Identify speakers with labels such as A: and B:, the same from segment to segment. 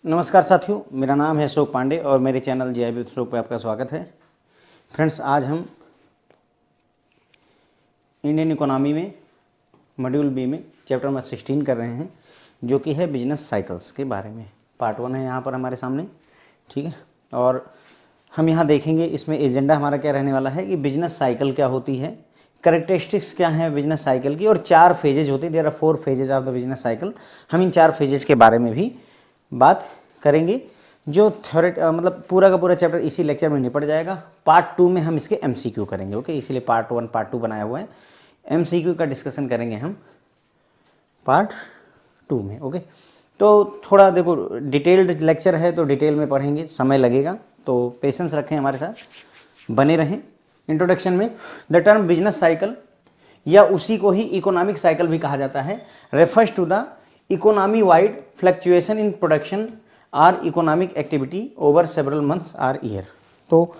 A: नमस्कार साथियों, मेरा नाम है अशोक पांडे और मेरे चैनल जीआईबी अशोक पे आपका स्वागत है। फ्रेंड्स, आज हम इंडियन इकोनॉमी में मॉड्यूल बी में चैप्टर नंबर 16 कर रहे हैं, जो कि है बिजनेस साइकिल्स के बारे में। पार्ट 1 है यहाँ पर हमारे सामने, ठीक है। और हम यहाँ देखेंगे इसमें एजेंडा हमारा क्या रहने वाला है कि बिजनेस साइकिल क्या होती है, करेक्टरिस्टिक्स क्या है बिजनेस साइकिल की, और 4 फेजेज होती है। There are 4 phases of the business cycle. हम इन 4 फेजेज के बारे में भी बात करेंगे, जो मतलब पूरा का पूरा चैप्टर इसी लेक्चर में निपट जाएगा। पार्ट 2 में हम इसके एमसीक्यू करेंगे, ओके। इसीलिए पार्ट 1 पार्ट 2 बनाया हुआ है। एमसीक्यू का डिस्कशन करेंगे हम पार्ट 2 में, ओके। तो थोड़ा देखो, डिटेल्ड लेक्चर है तो डिटेल में पढ़ेंगे, समय लगेगा, तो पेशेंस रखें, हमारे साथ बने रहें। इंट्रोडक्शन में द टर्म बिजनेस साइकिल, या उसी को ही इकोनॉमिक साइकिल भी कहा जाता है, refers to the economy wide fluctuation in production or economic activity over several months or year. तो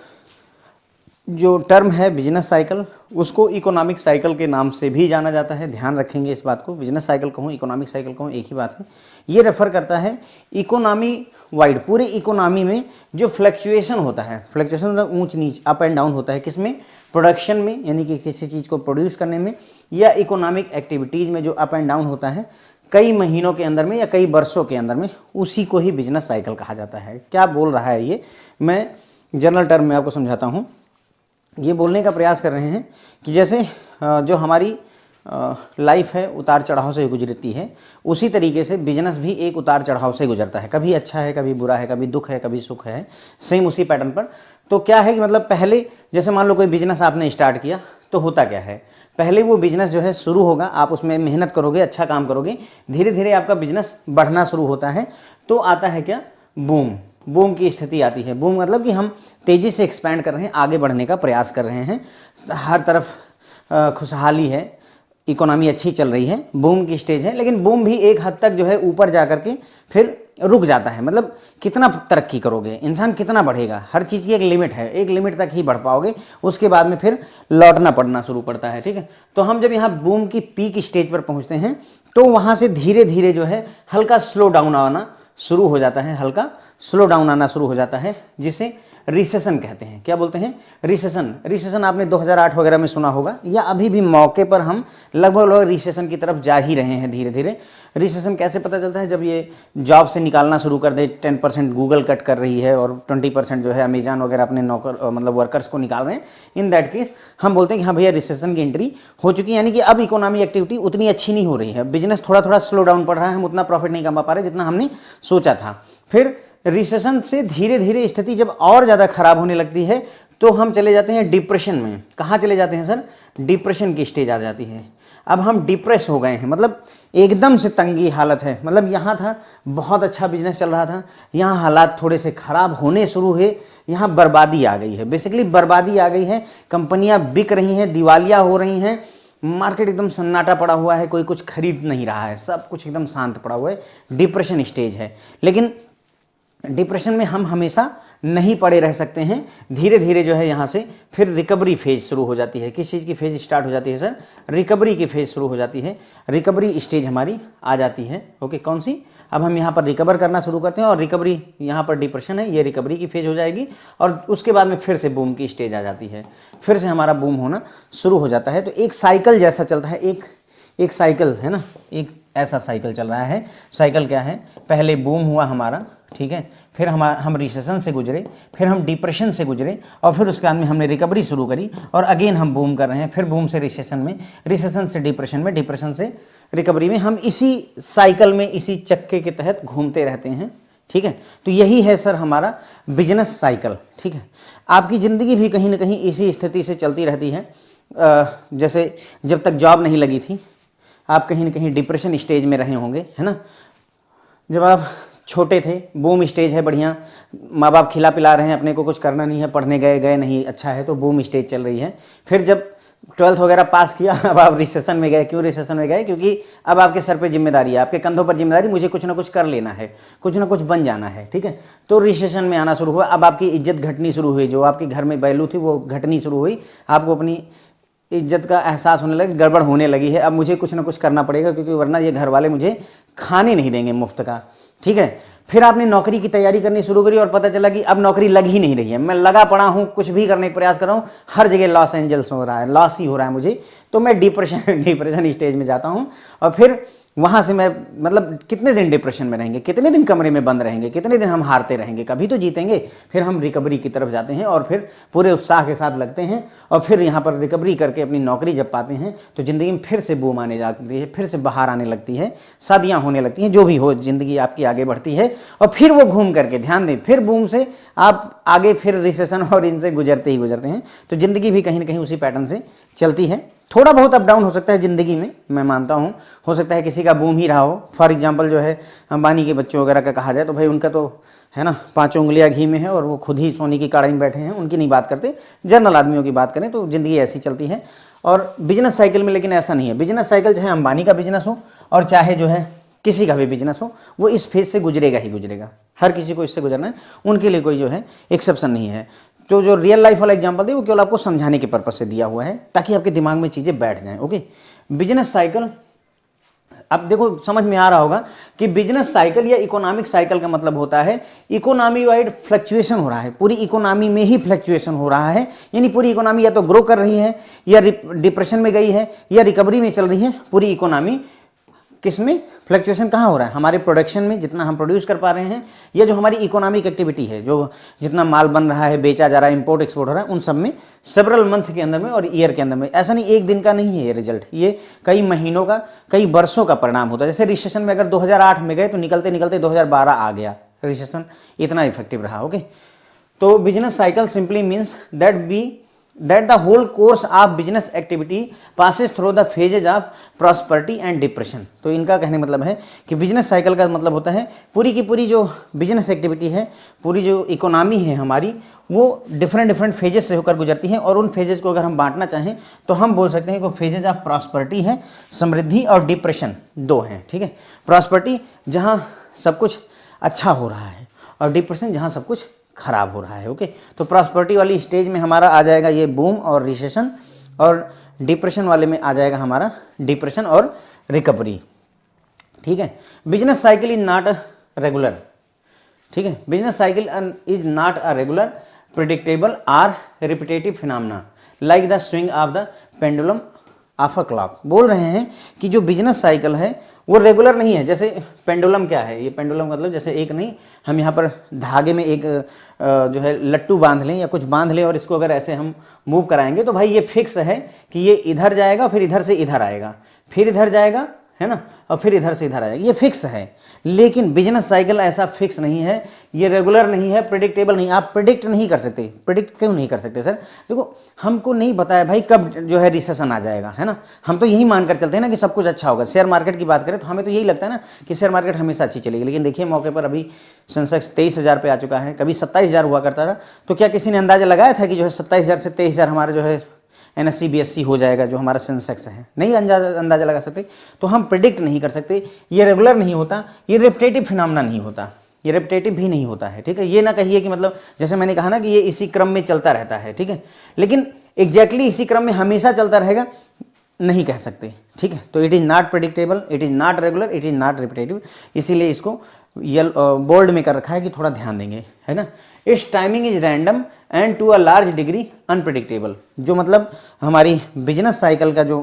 A: जो टर्म है बिजनेस साइकिल, उसको इकोनॉमिक साइकिल के नाम से भी जाना जाता है। ध्यान रखेंगे इस बात को, बिजनेस साइकिल कहूँ इकोनॉमिक साइकिल कहूँ एक ही बात है। ये रेफर करता है इकोनॉमी वाइड, पूरे इकोनॉमी में जो फ्लक्चुएशन होता है, फ्लक्चुएशन मतलब ऊंच नीच, अप एंड डाउन होता है, किसमें? प्रोडक्शन में, यानी कि किसी चीज़ को प्रोड्यूस करने में, या इकोनॉमिक एक्टिविटीज़ में जो अप एंड डाउन होता है कई महीनों के अंदर में या कई वर्षों के अंदर में, उसी को ही बिजनेस साइकिल कहा जाता है। क्या बोल रहा है ये, मैं जनरल टर्म में आपको समझाता हूँ। ये बोलने का प्रयास कर रहे हैं कि जैसे जो हमारी लाइफ है उतार चढ़ाव से गुजरती है, उसी तरीके से बिजनेस भी एक उतार चढ़ाव से गुजरता है। कभी अच्छा है, कभी बुरा है, कभी दुख है, कभी सुख है, सेम उसी पैटर्न पर। तो क्या है कि मतलब पहले जैसे मान लो कोई बिजनेस आपने स्टार्ट किया, तो होता क्या है, पहले वो बिजनेस जो है शुरू होगा, आप उसमें मेहनत करोगे, अच्छा काम करोगे, धीरे धीरे आपका बिजनेस बढ़ना शुरू होता है। तो आता है क्या? बूम। बूम की स्थिति आती है। बूम मतलब कि हम तेज़ी से एक्सपैंड कर रहे हैं, आगे बढ़ने का प्रयास कर रहे हैं, हर तरफ खुशहाली है, इकोनॉमी अच्छी चल रही है, बूम की स्टेज है। लेकिन बूम भी एक हद तक जो है ऊपर जा कर के फिर रुक जाता है। मतलब कितना तरक्की करोगे, इंसान कितना बढ़ेगा, हर चीज़ की एक लिमिट है, एक लिमिट तक ही बढ़ पाओगे, उसके बाद में फिर लौटना पड़ना शुरू पड़ता है, ठीक है। तो हम जब यहाँ बूम की पीक स्टेज पर पहुँचते हैं, तो वहाँ से धीरे धीरे जो है हल्का स्लो डाउन आना शुरू हो जाता है, हल्का स्लो डाउन आना शुरू हो जाता है, जिसे रिसेशन कहते हैं। क्या बोलते हैं? रिसेशन। रिसेशन आपने 2008 वगैरह में सुना होगा, या अभी भी मौके पर हम लगभग रिसेशन की तरफ जा ही रहे हैं धीरे धीरे। रिसेशन कैसे पता चलता है? जब ये जॉब से निकालना शुरू कर दे, 10% गूगल कट कर रही है और 20% जो है अमेजॉन वगैरह अपने नौकर मतलब वर्कर्स को निकाल रहे हैं। इन दैट केस हम बोलते हैं कि हाँ भैया रिसेशन की एंट्री हो चुकी है, यानी कि अब इकोनॉमी एक्टिविटी उतनी अच्छी नहीं हो रही है, बिजनेस थोड़ा थोड़ा स्लो डाउन पड़ रहा है, हम उतना प्रॉफिट नहीं कमा पा रहे जितना हमने सोचा था। फिर रिसेशन से धीरे धीरे स्थिति जब और ज़्यादा खराब होने लगती है, तो हम चले जाते हैं डिप्रेशन में। कहाँ चले जाते हैं सर? डिप्रेशन की स्टेज आ जाती है। अब हम डिप्रेस हो गए हैं, मतलब एकदम से तंगी हालत है। मतलब यहाँ था बहुत अच्छा बिजनेस चल रहा था, यहाँ हालात थोड़े से खराब होने शुरू हुए, यहाँ बर्बादी आ गई है। बेसिकली बर्बादी आ गई है, कंपनियाँ बिक रही हैं, दिवालिया हो रही हैं, मार्केट एकदम सन्नाटा पड़ा हुआ है, कोई कुछ खरीद नहीं रहा है, सब कुछ एकदम शांत पड़ा हुआ है। डिप्रेशन स्टेज है। लेकिन डिप्रेशन में हम हमेशा नहीं पड़े रह सकते हैं, धीरे धीरे जो है यहाँ से फिर रिकवरी फेज शुरू हो जाती है। किस चीज़ की फेज स्टार्ट हो जाती है सर? रिकवरी की फेज शुरू हो जाती है, रिकवरी स्टेज हमारी आ जाती है, ओके। कौन सी? अब हम यहाँ पर रिकवर करना शुरू करते हैं, और रिकवरी यहाँ पर डिप्रेशन है, ये रिकवरी की फेज हो जाएगी, और उसके बाद में फिर से बूम की स्टेज आ जाती है, फिर से हमारा बूम होना शुरू हो जाता है। तो एक साइकिल जैसा चलता है, एक साइकिल है ना, एक ऐसा साइकिल चल रहा है। साइकिल क्या है? पहले बूम हुआ हमारा, ठीक है, फिर हम रिसेशन से गुजरे, फिर हम डिप्रेशन से गुजरे, और फिर उसके बाद में हमने रिकवरी शुरू करी, और अगेन हम बूम कर रहे हैं, फिर बूम से रिसेशन में, रिसेशन से डिप्रेशन में, डिप्रेशन से रिकवरी में। हम इसी साइकिल में, इसी चक्के के तहत घूमते रहते हैं, ठीक है। तो यही है सर हमारा बिजनेस साइकिल, ठीक है। आपकी ज़िंदगी भी कहीं ना कहीं इसी स्थिति से चलती रहती है। जैसे जब तक जॉब नहीं लगी थी, आप कहीं ना कहीं डिप्रेशन स्टेज में रहे होंगे, है ना। जब आप छोटे थे, बूम स्टेज है, बढ़िया, माँ बाप खिला पिला रहे हैं, अपने को कुछ करना नहीं है, पढ़ने गए नहीं, अच्छा है, तो बूम स्टेज चल रही है। फिर जब 12th वगैरह पास किया, अब आप रिसेशन में गए। क्यों रिसेशन में गए? क्योंकि अब आपके सर पे जिम्मेदारी है, आपके कंधों पर जिम्मेदारी, मुझे कुछ ना कुछ कर लेना है, कुछ ना कुछ बन जाना है, ठीक है। तो रिसेशन में आना शुरू हुआ। अब आपकी इज्जत घटनी शुरू हुई, जो आपके घर में वैल्यू थी वो घटनी शुरू हुई, आपको अपनी इज्जत का एहसास होने लगा, गड़बड़ होने लगी है, अब मुझे कुछ ना कुछ करना पड़ेगा क्योंकि वरना ये घर वाले मुझे खाने नहीं देंगे मुफ्त का, ठीक है। फिर आपने नौकरी की तैयारी करनी शुरू करी और पता चला कि अब नौकरी लग ही नहीं रही है, मैं लगा पड़ा हूँ, कुछ भी करने का प्रयास कर रहा हूँ, हर जगह लॉस एंजल्स हो रहा है, लॉस ही हो रहा है मुझे, तो मैं डिप्रेशन स्टेज में जाता हूँ। और फिर वहाँ से मैं मतलब कितने दिन डिप्रेशन में रहेंगे, कितने दिन कमरे में बंद रहेंगे, कितने दिन हम हारते रहेंगे, कभी तो जीतेंगे। फिर हम रिकवरी की तरफ जाते हैं और फिर पूरे उत्साह के साथ लगते हैं और फिर यहाँ पर रिकवरी करके अपनी नौकरी जब पाते हैं तो ज़िंदगी में फिर से बूम आने जाती है, फिर से बाहर आने लगती है, शादियाँ होने लगती हैं, जो भी हो ज़िंदगी आपकी आगे बढ़ती है। और फिर वो घूम करके ध्यान दें, फिर बूम से आप आगे फिर रिसेशन और इनसे गुजरते ही गुजरते हैं। तो ज़िंदगी भी कहीं ना कहीं उसी पैटर्न से चलती है। थोड़ा बहुत अप डाउन हो सकता है ज़िंदगी में, मैं मानता हूँ, हो सकता है किसी का बूम ही रहा हो। फॉर एग्जांपल जो है अंबानी के बच्चों वगैरह का कहा जाए तो भाई उनका तो है ना 5 उंगलियां घी में है और वो खुद ही सोने की कड़ाई में बैठे हैं, उनकी नहीं बात करते, जनरल आदमियों की बात करें तो ज़िंदगी ऐसी चलती है। और बिजनेस साइकिल में लेकिन ऐसा नहीं है। बिजनेस साइकिल चाहे अंबानी का बिजनेस हो और चाहे जो है किसी का भी बिजनेस हो, वो इस फेज से गुजरेगा ही गुजरेगा, हर किसी को इससे गुजरना है, उनके लिए कोई जो है एक्सेप्शन नहीं है। तो जो रियल लाइफ वाला एग्जांपल दे वो केवल आपको समझाने के पर्पस से दिया हुआ है ताकि आपके दिमाग में चीज़ें बैठ जाएं। ओके, बिजनेस साइकिल, अब देखो समझ में आ रहा होगा कि बिजनेस साइकिल या इकोनॉमिक साइकिल का मतलब होता है इकोनॉमी वाइड फ्लक्चुएशन हो रहा है, पूरी इकोनॉमी में ही फ्लक्चुएशन हो रहा है, यानी पूरी इकोनॉमी या तो ग्रो कर रही है या डिप्रेशन में गई है या रिकवरी में चल रही है। पूरी इकोनॉमी किस में फ्लक्चुएशन कहाँ हो रहा है, हमारे प्रोडक्शन में, जितना हम प्रोड्यूस कर पा रहे हैं, या जो हमारी इकोनॉमिक एक्टिविटी है, जो जितना माल बन रहा है, बेचा जा रहा है, इंपोर्ट एक्सपोर्ट हो रहा है, उन सब में सेवरल मंथ के अंदर में और ईयर के अंदर में। ऐसा नहीं एक दिन का नहीं है ये रिजल्ट, ये कई महीनों का, कई वर्षों का परिणाम होता है। जैसे रिसेशन में अगर 2008 में गए तो निकलते निकलते 2012 आ गया रिसेशन, इतना इफेक्टिव रहा। ओके, तो business cycle simply means that the whole course of business activity passes through the phases of prosperity and depression। तो इनका कहने मतलब है कि बिजनेस साइकिल का मतलब होता है पूरी की पूरी जो बिजनेस एक्टिविटी है, पूरी जो इकोनॉमी है हमारी, वो डिफरेंट फेजेस से होकर गुजरती है। और उन फेजेस को अगर हम बांटना चाहें तो हम बोल सकते हैं कि फेजेज ऑफ प्रॉस्पेरिटी है, समृद्धि, और डिप्रेशन, दो हैं। ठीक है, प्रॉस्पेरिटी जहाँ सब कुछ अच्छा हो रहा है और डिप्रेशन जहाँ सब कुछ खराब हो रहा है। ओके, तो प्रॉस्पेरिटी वाली स्टेज में हमारा आ जाएगा ये बूम और रिसेशन, और डिप्रेशन वाले में आ जाएगा हमारा डिप्रेशन और रिकवरी। ठीक है, business cycle is not regular. ठीक है, business cycle is not a regular, predictable or repetitive phenomena like the swing of the pendulum of a clock. बोल रहे हैं कि जो बिजनेस साइकिल है वो रेगुलर नहीं है। जैसे पेंडुलम क्या है, ये पेंडुलम मतलब जैसे एक नहीं, हम यहाँ पर धागे में एक जो है लट्टू बांध लें या कुछ बांध लें और इसको अगर ऐसे हम मूव कराएंगे तो भाई ये फिक्स है कि ये इधर जाएगा, फिर इधर से इधर आएगा, फिर इधर जाएगा, है ना, और फिर इधर से इधर आएगा, ये फिक्स है। लेकिन बिजनेस साइकिल ऐसा फिक्स नहीं है, ये रेगुलर नहीं है, प्रेडिक्टेबल नहीं। आप प्रेडिक्ट नहीं कर सकते। प्रेडिक्ट क्यों नहीं कर सकते सर? देखो हमको नहीं पता है भाई कब जो है रिसेशन आ जाएगा, है ना। हम तो यही मानकर चलते हैं ना कि सब कुछ अच्छा होगा। शेयर मार्केट की बात करें तो हमें तो यही लगता है ना कि शेयर मार्केट हमेशा अच्छी चलेगी। लेकिन देखिए मौके पर अभी सेंसेक्स 23,000 पे आ चुका है, कभी 27,000 हुआ करता था। तो क्या किसी ने अंदाजा लगाया था कि जो है 27,000 से 23,000 हमारा जो है NSE BSE हो जाएगा, जो हमारा सेंसेक्स है? नहीं अंदाजा लगा सकते। तो हम प्रिडिक्ट नहीं कर सकते। ये रेगुलर नहीं होता, ये रेपिटेटिव फिनोमेना नहीं होता, ये रेपिटेटिव भी नहीं होता है। ठीक है, ये ना कहिए कि मतलब जैसे मैंने कहा ना कि ये इसी क्रम में चलता रहता है। ठीक है, लेकिन एग्जैक्टली इसी क्रम में हमेशा चलता रहेगा नहीं कह सकते। ठीक है, तो it is not predictable, it is not regular, it is not repetitive. इसीलिए इसको बोल्ड में कर रखा है कि थोड़ा ध्यान देंगे, है ना। Its timing is random and to a large degree unpredictable. जो मतलब हमारी बिजनेस साइकिल का जो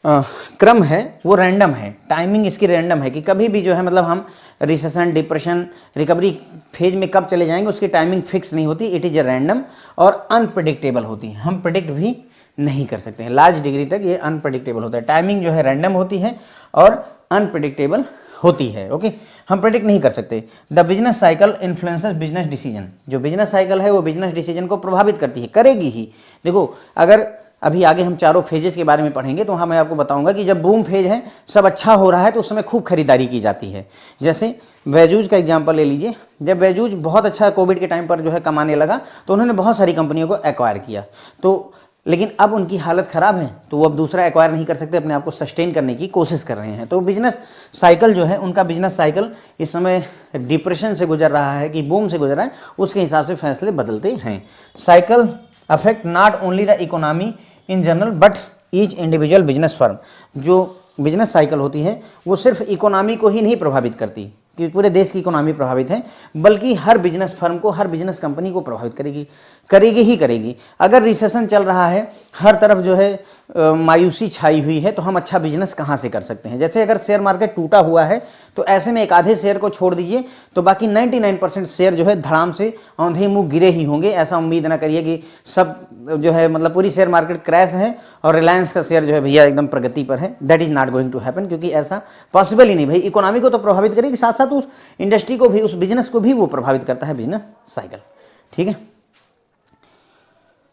A: क्रम है वो रैंडम है, टाइमिंग इसकी रैंडम है कि कभी भी जो है मतलब हम रिसेशन, डिप्रेशन, रिकवरी फेज में कब चले जाएंगे उसकी टाइमिंग फिक्स नहीं होती। इट इज़ रैंडम और अनप्रेडिक्टेबल होती है, हम प्रेडिक्ट भी नहीं कर सकते हैं। लार्ज डिग्री तक ये अनप्रेडिक्टेबल होता है। टाइमिंग जो है रैंडम होती है और अनप्रेडिक्टेबल होती है। ओके, हम प्रेडिक्ट नहीं कर सकते। The business cycle influences business decision. जो बिजनेस साइकिल है वो बिजनेस डिसीजन को प्रभावित करती है, करेगी ही। देखो अगर अभी आगे हम चारों फेजेस के बारे में पढ़ेंगे तो वहाँ मैं आपको बताऊंगा कि जब बूम फेज है, सब अच्छा हो रहा है, तो उस समय खूब खरीदारी की जाती है। जैसे वेजूज का एग्जांपल ले लीजिए। जब वेजूज बहुत अच्छा कोविड के टाइम पर जो है कमाने लगा तो उन्होंने बहुत सारी कंपनियों को एक्वायर किया। तो लेकिन अब उनकी हालत ख़राब है तो वो अब दूसरा एक्वायर नहीं कर सकते, अपने आप को सस्टेन करने की कोशिश कर रहे हैं। तो बिजनेस साइकिल जो है, उनका बिजनेस साइकिल इस समय डिप्रेशन से गुजर रहा है कि बूम से गुजर रहा है, उसके हिसाब से फैसले बदलते हैं। Cycle affect not only the economy in general but each individual business firm. जो बिजनेस साइकिल होती है वो सिर्फ इकोनॉमी को ही नहीं प्रभावित करती कि पूरे देश की इकोनॉमी प्रभावित है, बल्कि हर बिजनेस फर्म को, हर बिजनेस कंपनी को प्रभावित करेगी, करेगी ही करेगी। अगर रिसेशन चल रहा है, हर तरफ जो है मायूसी छाई हुई है, तो हम अच्छा बिजनेस कहाँ से कर सकते हैं। जैसे अगर शेयर मार्केट टूटा हुआ है तो ऐसे में एक आधे शेयर को छोड़ दीजिए तो बाकी 99% शेयर जो है धड़ाम से औंधे मुंह गिरे ही होंगे। ऐसा उम्मीद ना करिए कि सब जो है मतलब पूरी शेयर मार्केट क्रैश है और रिलायंस का शेयर जो है भैया एकदम प्रगति पर है। That is not going to happen, क्योंकि ऐसा पॉसिबल ही नहीं। भाई इकोनॉमी को तो प्रभावित करेगी, साथ साथ उस इंडस्ट्री को भी, उस बिजनेस को भी वो प्रभावित करता है बिजनेस साइकिल। ठीक है,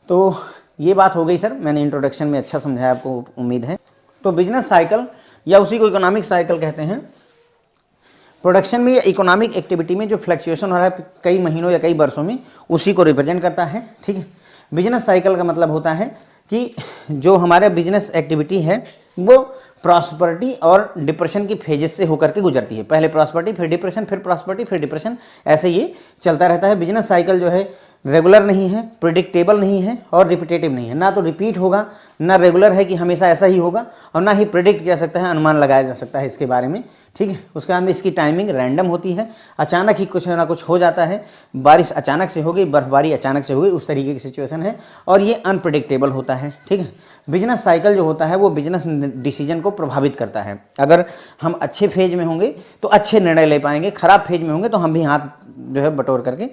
A: तो ये बात हो गई सर, मैंने इंट्रोडक्शन में अच्छा समझाया आपको, उम्मीद है। तो बिजनेस साइकिल या उसी को इकोनॉमिक साइकिल कहते हैं। प्रोडक्शन में या इकोनॉमिक एक्टिविटी में जो फ्लक्चुएशन हो रहा है कई महीनों या कई वर्षों में, उसी को रिप्रेजेंट करता है। ठीक है, बिजनेस साइकिल का मतलब होता है कि जो हमारे बिजनेस एक्टिविटी है वो प्रॉस्पेरिटी और डिप्रेशन की फेजेस से होकर के गुजरती है। पहले प्रॉस्पेरिटी, फिर डिप्रेशन, फिर प्रॉस्पेरिटी, फिर डिप्रेशन, ऐसे ये चलता रहता है। बिजनेस साइकिल जो है रेगुलर नहीं है, प्रिडिक्टेबल नहीं है और रिपीटेटिव नहीं है। ना तो रिपीट होगा, ना रेगुलर है कि हमेशा ऐसा ही होगा, और ना ही प्रिडिक्ट किया सकता है, अनुमान लगाया जा सकता है इसके बारे में। ठीक है, उसके बाद में इसकी टाइमिंग रैंडम होती है, अचानक ही कुछ ना कुछ हो जाता है। बारिश अचानक से हो गई, बर्फबारी अचानक से हो गई, उस तरीके की सिचुएशन है, और ये अनप्रिडिक्टेबल होता है। ठीक है, बिजनेस साइकिल जो होता है वो बिजनेस डिसीजन को प्रभावित करता है। अगर हम अच्छे फेज में होंगे तो अच्छे निर्णय ले पाएंगे, खराब फेज में होंगे तो हम भी हाथ जो है बटोर करके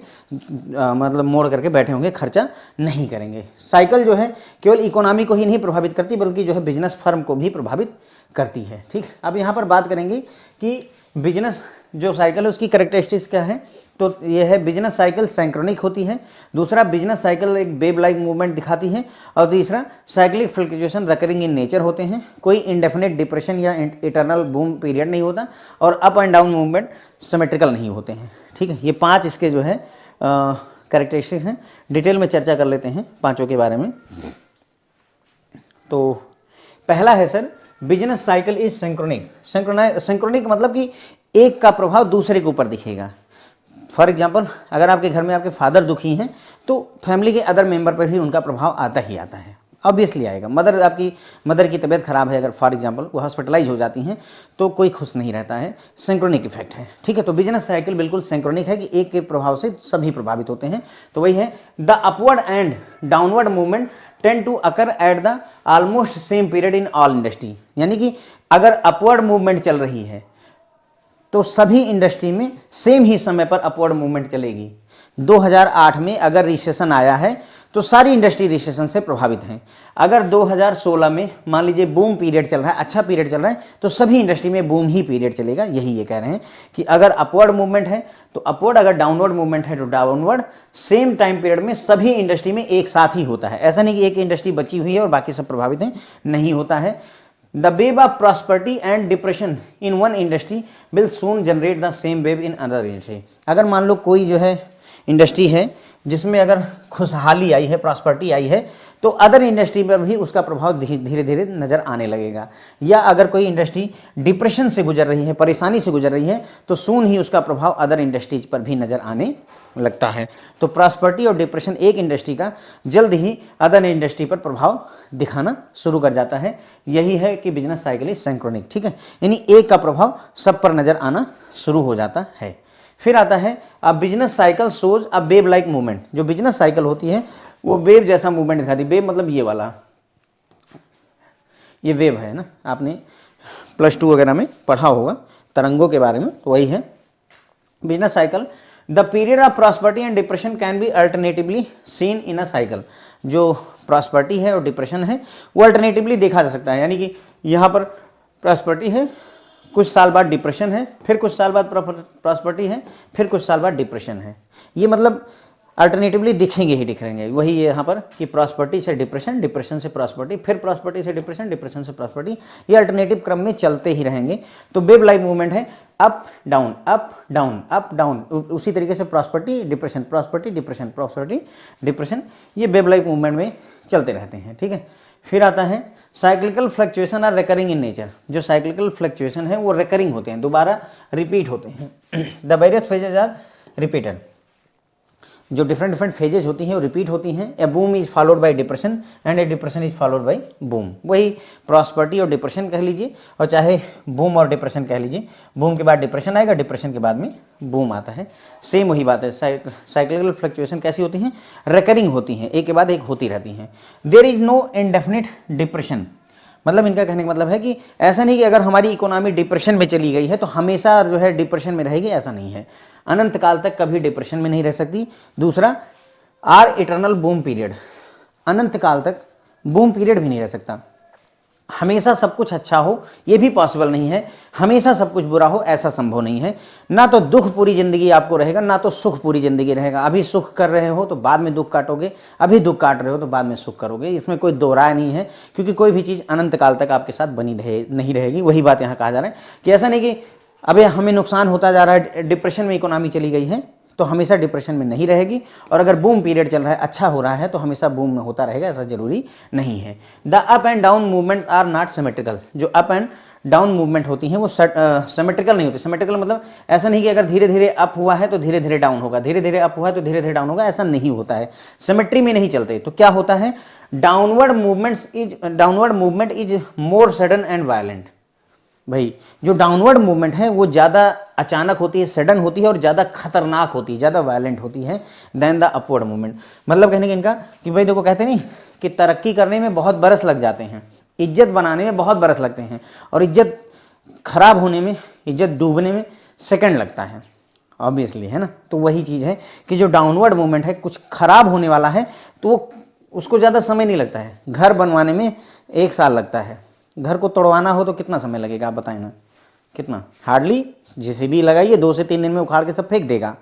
A: मतलब मोड़ करके बैठे होंगे, खर्चा नहीं करेंगे। साइकिल जो है केवल इकोनॉमी को ही नहीं प्रभावित करती, बल्कि जो है बिजनेस फर्म को भी प्रभावित करती है। ठीक, अब यहाँ पर बात करेंगे कि बिजनेस जो साइकिल है उसकी कैरेक्टरिस्टिक्स क्या है। तो ये है, बिजनेस साइकिल सिंक्रोनिक होती है। दूसरा, बिजनेस साइकिल एक वेव लाइक मूवमेंट दिखाती है। और तीसरा, cyclic fluctuation recurring in nature होते हैं। कोई इंडेफिनिट डिप्रेशन या इटर्नल बूम पीरियड नहीं होता, और up and down movement symmetrical नहीं होते हैं। ठीक है, ये 5 इसके जो है कैरेक्टरिस्टिक्स हैं। डिटेल में चर्चा कर लेते हैं पांचों के बारे में। तो पहला है sir, business cycle is synchronic. Synchronic मतलब कि एक का प्रभाव दूसरे के ऊपर दिखेगा। फॉर एग्जाम्पल, अगर आपके घर में आपके फादर दुखी हैं तो फैमिली के अदर मेंबर पर भी उनका प्रभाव आता ही आता है, ऑब्वियसली आएगा। आपकी मदर की तबीयत खराब है, अगर फॉर एग्जाम्पल वो हॉस्पिटलाइज हो जाती हैं तो कोई खुश नहीं रहता है। सिंक्रोनिक इफेक्ट है। ठीक है, तो बिजनेस साइकिल बिल्कुल सिंक्रोनिक है कि एक के प्रभाव से सभी प्रभावित होते हैं। तो वही है, the upward and downward movement tend to occur at the almost same period in all industry. यानी कि अगर अपवर्ड मूवमेंट चल रही है तो सभी इंडस्ट्री में सेम ही समय पर अपवर्ड मूवमेंट चलेगी। 2008 में अगर रिसेशन आया है तो सारी इंडस्ट्री रिसेशन से प्रभावित हैं। अगर 2016 में मान लीजिए बूम पीरियड चल रहा है, अच्छा पीरियड चल रहा है, तो सभी इंडस्ट्री में बूम ही पीरियड चलेगा। यही ये कह रहे हैं कि अगर अपवर्ड मूवमेंट है तो अपवर्ड, अगर डाउनवर्ड मूवमेंट है तो डाउनवर्ड, सेम टाइम पीरियड में सभी इंडस्ट्री में एक साथ ही होता है। ऐसा नहीं कि एक इंडस्ट्री बची हुई है और बाकी सब प्रभावित हैं, नहीं होता है। The wave of prosperity and depression in one industry will soon generate the same wave in another industry। अगर मान लो कोई जो है इंडस्ट्री है जिसमें अगर खुशहाली आई है, प्रॉस्पेरिटी आई है, तो अदर इंडस्ट्री पर भी उसका प्रभाव धीरे धीरे नज़र आने लगेगा। या अगर कोई इंडस्ट्री डिप्रेशन से गुजर रही है, परेशानी से गुजर रही है, तो सून ही उसका प्रभाव अदर इंडस्ट्रीज पर भी नज़र आने लगता है। तो प्रॉस्पेरिटी और डिप्रेशन एक इंडस्ट्री का जल्द ही अदर इंडस्ट्री पर प्रभाव दिखाना शुरू कर जाता है। यही है कि बिजनेस साइकिल इज सिंक्रोनिक। ठीक है, यानी एक का प्रभाव सब पर नज़र आना शुरू हो जाता है। फिर आता है a business cycle shows a wave like movement. जो बिजनेस साइकिल होती है वो वेव जैसा मूवमेंट दिखाती है। वेव मतलब ये वाला, ये वेव है ना, आपने +2 वगैरह में पढ़ा होगा तरंगों के बारे में, तो वही है business cycle. The period of prosperity and depression can be alternatively seen in a cycle. जो प्रॉस्पेरिटी है और डिप्रेशन है वो अल्टरनेटिवली देखा जा सकता है। यानी कि यहाँ पर प्रॉस्पेरिटी है, कुछ साल बाद डिप्रेशन है, फिर कुछ साल बाद प्रॉस्पेरिटी है, फिर कुछ साल बाद डिप्रेशन है। ये मतलब अल्टरनेटिवली दिखेंगे ही दिखेंगे। वही यहाँ पर कि प्रॉस्पेरिटी से डिप्रेशन, डिप्रेशन से प्रॉस्पेरिटी, फिर प्रॉस्पेरिटी से डिप्रेशन, डिप्रेशन से प्रॉस्पेरिटी, ये अल्टरनेटिव क्रम में चलते ही रहेंगे। तो वेव लाइक मूवमेंट है, up down, up down, up down. उसी तरीके से prosperity depression, prosperity depression, prosperity depression, ये वेव लाइक मूवमेंट में चलते रहते हैं। ठीक है, फिर आता है cyclical fluctuation or recurring in nature. जो साइक्लिकल फ्लक्चुएशन है वो रिकरिंग होते हैं, दोबारा रिपीट होते हैं। The various phases are repeated. जो डिफरेंट डिफरेंट फेजेज होती हैं वो रिपीट होती हैं। A boom is followed by depression and a depression is followed by boom. वही प्रॉस्पर्टी और डिप्रेशन कह लीजिए, और चाहे बूम और डिप्रेशन कह लीजिए। बूम के बाद डिप्रेशन आएगा, डिप्रेशन के बाद में बूम आता है। सेम वही बात है। साइक्लिकल फ्लक्चुएशन कैसी होती हैं? रिकरिंग होती हैं, एक के बाद एक होती रहती हैं। There is no indefinite depression, मतलब इनका कहने का मतलब है कि ऐसा नहीं कि अगर हमारी इकोनॉमी डिप्रेशन में चली गई है तो हमेशा जो है डिप्रेशन में रहेगी, ऐसा नहीं है। अनंत काल तक कभी डिप्रेशन में नहीं रह सकती। दूसरा, आर इटर्नल बूम पीरियड, अनंत काल तक बूम पीरियड भी नहीं रह सकता। हमेशा सब कुछ अच्छा हो ये भी पॉसिबल नहीं है, हमेशा सब कुछ बुरा हो ऐसा संभव नहीं है। ना तो दुख पूरी जिंदगी आपको रहेगा, ना तो सुख पूरी जिंदगी रहेगा। अभी सुख कर रहे हो तो बाद में दुख काटोगे, अभी दुख काट रहे हो तो बाद में सुख करोगे, इसमें कोई दो राय नहीं है, क्योंकि कोई भी चीज़ अनंत काल तक आपके साथ बनी नहीं रहेगी। वही बात यहाँ कहा जा रहा है कि ऐसा नहीं कि अभी हमें नुकसान होता जा रहा है, डिप्रेशन में इकोनॉमी चली गई है तो हमेशा डिप्रेशन में नहीं रहेगी, और अगर बूम पीरियड चल रहा है, अच्छा हो रहा है, तो हमेशा बूम में होता रहेगा, ऐसा जरूरी नहीं है। The up and down movement are not symmetrical, जो अप एंड डाउन मूवमेंट होती हैं वो सिमेट्रिकल नहीं होती। सिमेट्रिकल मतलब ऐसा नहीं कि अगर धीरे धीरे अप हुआ है तो धीरे धीरे डाउन होगा, धीरे धीरे अप हुआ है तो धीरे धीरे डाउन होगा, ऐसा नहीं होता है। सिमेट्री में नहीं चलते। तो क्या होता है? Downward movement is more sudden and violent. भाई जो डाउनवर्ड मूवमेंट है वो ज़्यादा अचानक होती है, सडन होती है, और ज़्यादा खतरनाक होती है, ज़्यादा वायलेंट होती है देन द अपवर्ड मूवमेंट। मतलब कहने का इनका कि भाई देखो, कहते नहीं कि तरक्की करने में बहुत बरस लग जाते हैं, इज्जत बनाने में बहुत बरस लगते हैं, और इज्जत खराब होने में, इज्जत डूबने में सेकंड लगता है, ऑब्वियसली, है ना। तो वही चीज़ है कि जो डाउनवर्ड मूवमेंट है, कुछ खराब होने वाला है तो वो उसको ज़्यादा समय नहीं लगता है। घर बनवाने में 1 साल लगता है, घर को तोड़वाना हो तो कितना समय लगेगा आप बताएं ना, कितना? हार्डली जेसीबी लगाइए, 2 से 3 दिन में उखाड़ के सब फेंक देगा।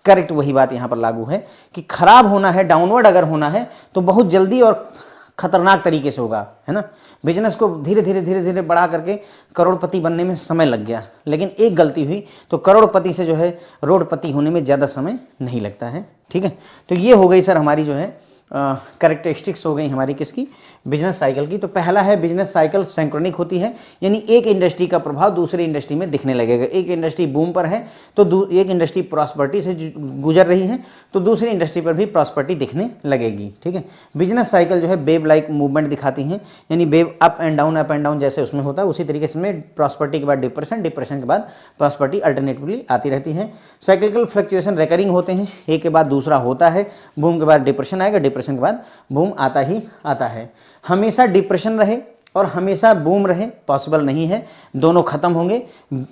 A: करेक्ट वही बात यहाँ पर लागू है कि खराब होना है, डाउनवर्ड अगर होना है तो बहुत जल्दी और खतरनाक तरीके से होगा, है ना। बिजनेस को धीरे धीरे बढ़ा करके करोड़पति बनने में समय लग गया, लेकिन एक गलती हुई तो करोड़पति से जो है रोडपति होने में ज़्यादा समय नहीं लगता है। ठीक है, तो ये हो गई सर हमारी जो है कैरेक्टरिस्टिक्स हो गई हमारी किसकी? बिजनेस साइकिल की। तो पहला है बिजनेस साइकिल सिंक्रोनिक होती है, यानी एक इंडस्ट्री का प्रभाव दूसरी इंडस्ट्री में दिखने लगेगा। एक इंडस्ट्री बूम पर है तो एक इंडस्ट्री प्रॉस्पर्टी से गुजर रही है तो दूसरी इंडस्ट्री पर भी प्रॉस्पर्टी दिखने लगेगी। ठीक है, बिजनेस साइकिल जो है वेव लाइक मूवमेंट दिखाती हैं, यानी वेव अप एंड डाउन जैसे उसमें होता है उसी तरीके से में प्रॉस्पर्टी के बाद डिप्रेशन, डिप्रेशन के बाद प्रॉस्पर्टी अल्टरनेटिवली आती रहती है। साइक्लिकल फ्लक्चुएशन रिकरिंग होते हैं, एक के बाद दूसरा होता है। बूम के बाद डिप्रेशन आएगा, डिप्रेशन के बाद बूम आता ही आता है। हमेशा डिप्रेशन रहे और हमेशा बूम रहे पॉसिबल नहीं है, दोनों खत्म होंगे।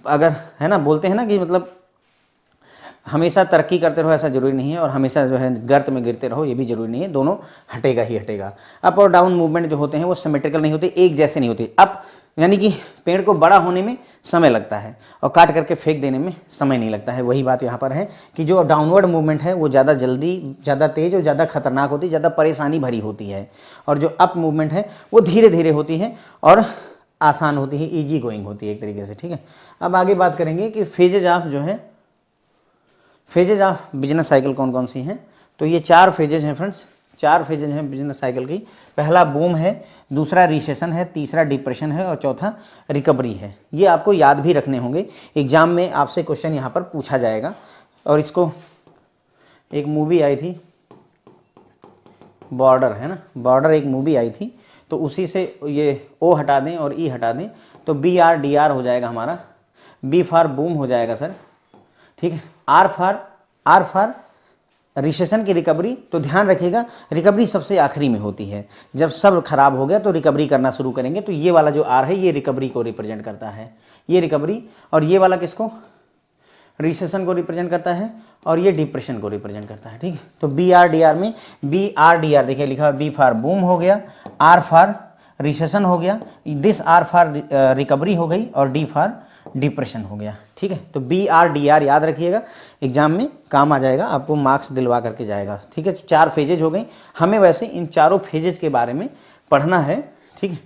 A: अगर, है ना, बोलते हैं ना कि मतलब हमेशा तरक्की करते रहो ऐसा जरूरी नहीं है, और हमेशा जो है गर्त में गिरते रहो ये भी जरूरी नहीं है, दोनों हटेगा ही हटेगा। अप और डाउन मूवमेंट जो होते हैं वो सिमेट्रिकल नहीं होते, एक जैसे नहीं होते। अप यानी कि पेड़ को बड़ा होने में समय लगता है और काट करके फेंक देने में समय नहीं लगता है। वही बात यहाँ पर है कि जो डाउनवर्ड मूवमेंट है वो ज़्यादा जल्दी, ज़्यादा तेज और ज़्यादा खतरनाक होती है, ज़्यादा परेशानी भरी होती है, और जो अप मूवमेंट है वो धीरे धीरे होती है और आसान होती है, ईजी गोइंग होती है एक तरीके से। ठीक है, अब आगे बात करेंगे कि फेजेज ऑफ जो है, फेजेज ऑफ बिजनेस साइकिल कौन कौन सी हैं। तो ये 4 फेजेज हैं फ्रेंड्स, 4 फेजेज हैं बिजनेस साइकिल की। पहला बूम है, दूसरा रिसेशन है, तीसरा डिप्रेशन है और चौथा रिकवरी है। ये आपको याद भी रखने होंगे, एग्जाम में आपसे क्वेश्चन यहाँ पर पूछा जाएगा। और इसको एक मूवी आई थी बॉर्डर, है ना, बॉर्डर एक मूवी आई थी, तो उसी से ये ओ हटा दें और ई हटा दें तो BRDR हो जाएगा हमारा, बी फॉर बूम हो जाएगा सर। ठीक है, आर फॉर रिसेशन की रिकवरी। तो ध्यान रखिएगा रिकवरी सबसे आखिरी में होती है, जब सब खराब हो गया तो रिकवरी करना शुरू करेंगे। तो ये वाला जो आर है ये रिकवरी को रिप्रेजेंट करता है, ये रिकवरी, और ये वाला किसको? रिसेशन को रिप्रेजेंट करता है, और ये डिप्रेशन को रिप्रेजेंट करता है। ठीक है, तो BRDR में BRDR देखिए लिखा है, बी फॉर बूम हो गया, आर फॉर रिसेशन हो गया, दिस आर फॉर रिकवरी हो गई, और डी फॉर डिप्रेशन हो गया। ठीक है, तो BRDR याद रखिएगा, एग्जाम में काम आ जाएगा, आपको मार्क्स दिलवा करके जाएगा। ठीक है, तो 4 फेजेज हो गई। हमें वैसे इन चारों फेजेज के बारे में पढ़ना है। ठीक है,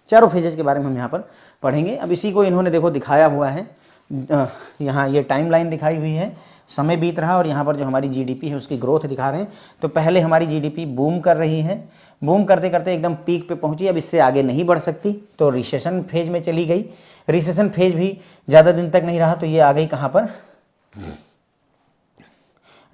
A: चारों फेजेज के बारे में हम यहाँ पर पढ़ेंगे। अब इसी को इन्होंने देखो दिखाया हुआ है, यहाँ ये टाइमलाइन दिखाई हुई है, समय बीत रहा, और यहाँ पर जो हमारी GDP है उसकी ग्रोथ दिखा रहे हैं। तो पहले हमारी GDP बूम कर रही है, बूम करते करते एकदम पीक पे पहुंची, अब इससे आगे नहीं बढ़ सकती, तो रिसेशन फेज में चली गई। रिसेशन फेज भी ज़्यादा दिन तक नहीं रहा, तो ये आ गई कहाँ पर?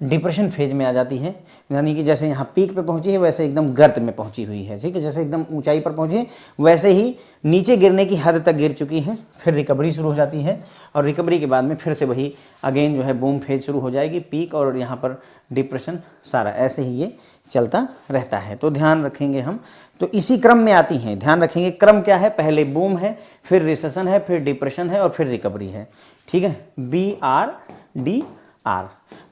A: डिप्रेशन फेज में आ जाती है, यानी कि जैसे यहाँ पीक पे पहुंची है वैसे एकदम गर्त में पहुंची हुई है, ठीक है, जैसे एकदम ऊंचाई पर पहुंची है वैसे ही नीचे गिरने की हद तक गिर चुकी है, फिर रिकवरी शुरू हो जाती है और रिकवरी के बाद में फिर से वही अगेन जो है बूम फेज शुरू हो जाएगी, पीक और यहाँ पर डिप्रेशन, सारा ऐसे ही ये चलता रहता है। तो ध्यान रखेंगे हम, तो इसी क्रम में आती हैं, ध्यान रखेंगे क्रम क्या है, पहले बूम है, फिर रिसेशन है, फिर डिप्रेशन है और फिर रिकवरी है, ठीक है, BRDR,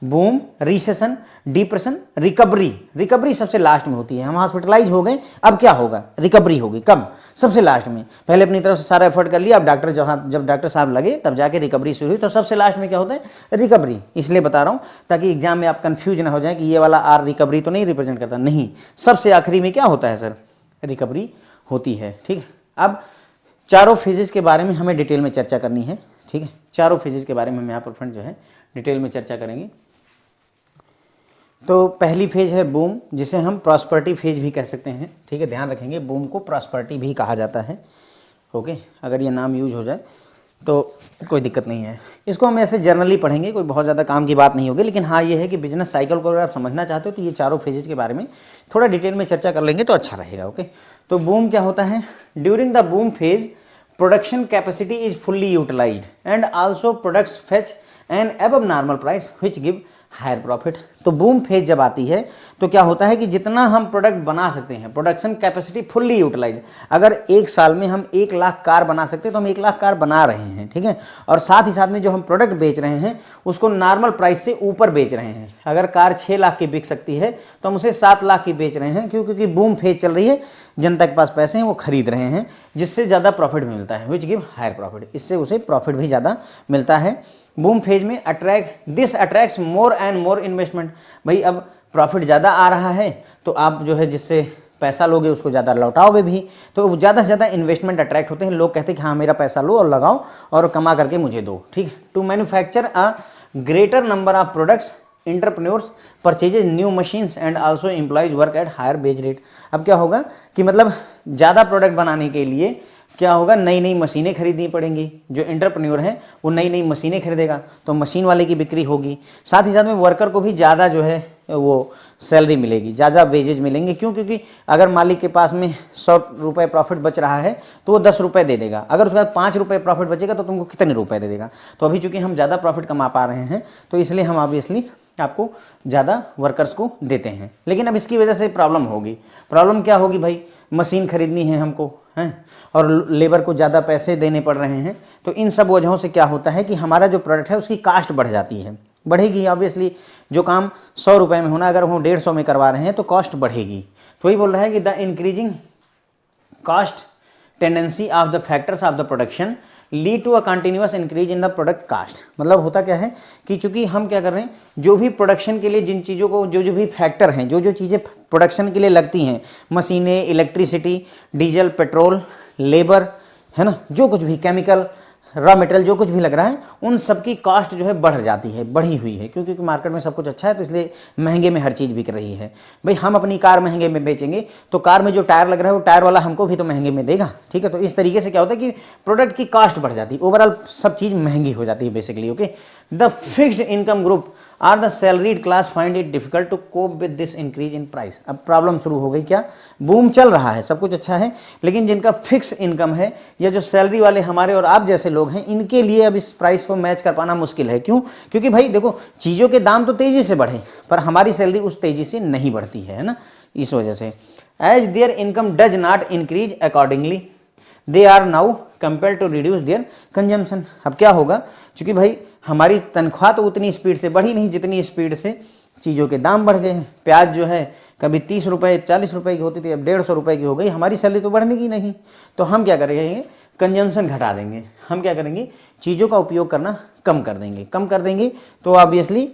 A: boom, recession, depression, recovery. Recovery सबसे लास्ट में होती है, हम हॉस्पिटलाइज हो गए, अब क्या होगा, रिकवरी होगी, कब, सबसे लास्ट में। पहले अपनी तरफ से सारा एफर्ट कर लिया, अब डॉक्टर जब डॉक्टर साहब लगे तब जाके रिकवरी शुरू हुई, तो सबसे लास्ट में क्या होता है, रिकवरी। इसलिए बता रहा हूँ ताकि एग्जाम में आप कंफ्यूज ना हो जाए कि ये वाला आर रिकवरी तो नहीं रिप्रेजेंट करता, नहीं, सबसे आखिरी में क्या होता है सर, रिकवरी होती है, ठीक है। अब चारों फेजेस के बारे में हमें डिटेल में चर्चा करनी है, ठीक है, चारों फेजेस के बारे में हम यहाँ पर फ्रेंड जो है डिटेल में चर्चा करेंगे। तो पहली फेज है बूम, जिसे हम प्रॉस्पर्टी फेज भी कह सकते हैं, ठीक है, ध्यान रखेंगे बूम को प्रॉस्पर्टी भी कहा जाता है, ओके, अगर ये नाम यूज हो जाए तो कोई दिक्कत नहीं है। इसको हम ऐसे जर्नली पढ़ेंगे, कोई बहुत ज़्यादा काम की बात नहीं होगी, लेकिन हाँ ये है कि बिजनेस साइकिल को अगर आप समझना चाहते हो तो ये चारों फेजेज के बारे में थोड़ा डिटेल में चर्चा कर लेंगे तो अच्छा रहेगा, ओके। तो बूम क्या होता है, during the boom phase production capacity is fully utilised and also products fetch an above normal price which give higher profit. तो बूम फेज जब आती है तो क्या होता है कि जितना हम प्रोडक्ट बना सकते हैं, प्रोडक्शन कैपेसिटी फुल्ली यूटिलाइज, अगर एक साल में हम 1 लाख कार बना सकते हैं तो हम 1 लाख कार बना रहे हैं, ठीक है, और साथ ही साथ में जो हम प्रोडक्ट बेच रहे हैं उसको नॉर्मल प्राइस से ऊपर बेच रहे हैं। अगर कार 6 लाख की बिक सकती है तो हम उसे 7 लाख की बेच रहे हैं, क्योंकि बूम फेज चल रही है, जनता के पास पैसे हैं, वो खरीद रहे हैं, जिससे ज़्यादा प्रॉफिट भी मिलता है, विच गिव हायर प्रॉफिट, इससे उसे प्रॉफिट भी ज़्यादा मिलता है। बूम फेज में this attracts more and more investment, भाई अब प्रॉफिट ज़्यादा आ रहा है तो आप जो है जिससे पैसा लोगे उसको ज़्यादा लौटाओगे भी, तो ज़्यादा से ज़्यादा इन्वेस्टमेंट अट्रैक्ट होते हैं, लोग कहते हैं कि हाँ मेरा पैसा लो और लगाओ और कमा करके मुझे दो, ठीक है। To manufacture a greater number of products entrepreneurs purchases new machines and also employees work at higher wage rate. अब क्या होगा कि मतलब ज़्यादा प्रोडक्ट बनाने के लिए क्या होगा, नई नई मशीनें खरीदनी पड़ेंगी, जो एंटरप्रेन्योर है वो नई नई मशीनें खरीदेगा तो मशीन वाले की बिक्री होगी, साथ ही साथ में वर्कर को भी ज़्यादा जो है वो सैलरी मिलेगी, ज़्यादा वेजेज मिलेंगे, क्यों, क्योंकि अगर मालिक के पास में 100 रुपये प्रॉफिट बच रहा है तो वो 10 रुपये दे देगा, अगर उसके बाद 5 रुपये प्रॉफिट बचेगा तो तुमको कितने रुपए दे देगा। तो अभी चूंकि हम ज़्यादा प्रॉफिट कमा पा रहे हैं तो इसलिए हम ऑब्वियसली आपको ज़्यादा वर्कर्स को देते हैं, लेकिन अब इसकी वजह से प्रॉब्लम होगी। प्रॉब्लम क्या होगी भाई, मशीन खरीदनी है हमको, हैं, और लेबर को ज़्यादा पैसे देने पड़ रहे हैं, तो इन सब वजहों से क्या होता है कि हमारा जो प्रोडक्ट है उसकी कास्ट बढ़ जाती है, बढ़ेगी ऑब्वियसली। जो काम 100 रुपये में होना अगर वो 150 में करवा रहे हैं तो कॉस्ट बढ़ेगी। तो वही बोल रहा है कि the increasing cost tendency of the factors of the production lead to a continuous increase in the product cost. मतलब होता क्या है कि चूंकि हम क्या कर रहे हैं, जो भी प्रोडक्शन के लिए जिन चीज़ों को जो भी फैक्टर हैं, जो चीज़ें प्रोडक्शन के लिए लगती हैं, मशीनें, इलेक्ट्रिसिटी, डीजल, पेट्रोल, लेबर, है ना, जो कुछ भी केमिकल, रॉ मटेरियल जो कुछ भी लग रहा है, उन सब की कॉस्ट जो है बढ़ जाती है, बढ़ी हुई है, क्योंकि मार्केट में सब कुछ अच्छा है तो इसलिए महंगे में हर चीज़ बिक रही है। भाई हम अपनी कार महंगे में बेचेंगे तो कार में जो टायर लग रहा है वो टायर वाला हमको भी तो महंगे में देगा, ठीक है। तो इस तरीके से क्या होता है कि प्रोडक्ट की कॉस्ट बढ़ जाती है, ओवरऑल सब चीज़ महंगी हो जाती है basically, okay. The fixed income group or the salaried class find it difficult to cope with this increase in price. अब प्रॉब्लम शुरू हो गई, क्या, बूम चल रहा है, सब कुछ अच्छा है, लेकिन जिनका फिक्स इनकम है या जो सैलरी वाले हमारे और आप जैसे लोग हैं, इनके लिए अब इस प्राइस को मैच कर पाना मुश्किल है। क्यों, क्योंकि भाई देखो चीज़ों के दाम तो तेज़ी से बढ़े पर हमारी सैलरी उस तेज़ी से नहीं बढ़ती है ना, इस वजह से। As their income does not increase accordingly they are now compare to reduce their consumption. अब क्या होगा, क्योंकि भाई हमारी तनख्वाह तो उतनी स्पीड से बढ़ी नहीं जितनी स्पीड से चीज़ों के दाम बढ़ गए हैं। प्याज जो है कभी 30 रुपये 40 रुपये की होती थी, अब 150 रुपये की हो गई, हमारी सैलरी तो बढ़ने की नहीं। तो हम क्या करेंगे, कंजम्पशन घटा देंगे, हम क्या करेंगे, चीज़ों का उपयोग करना कम कर देंगे तो ऑब्वियसली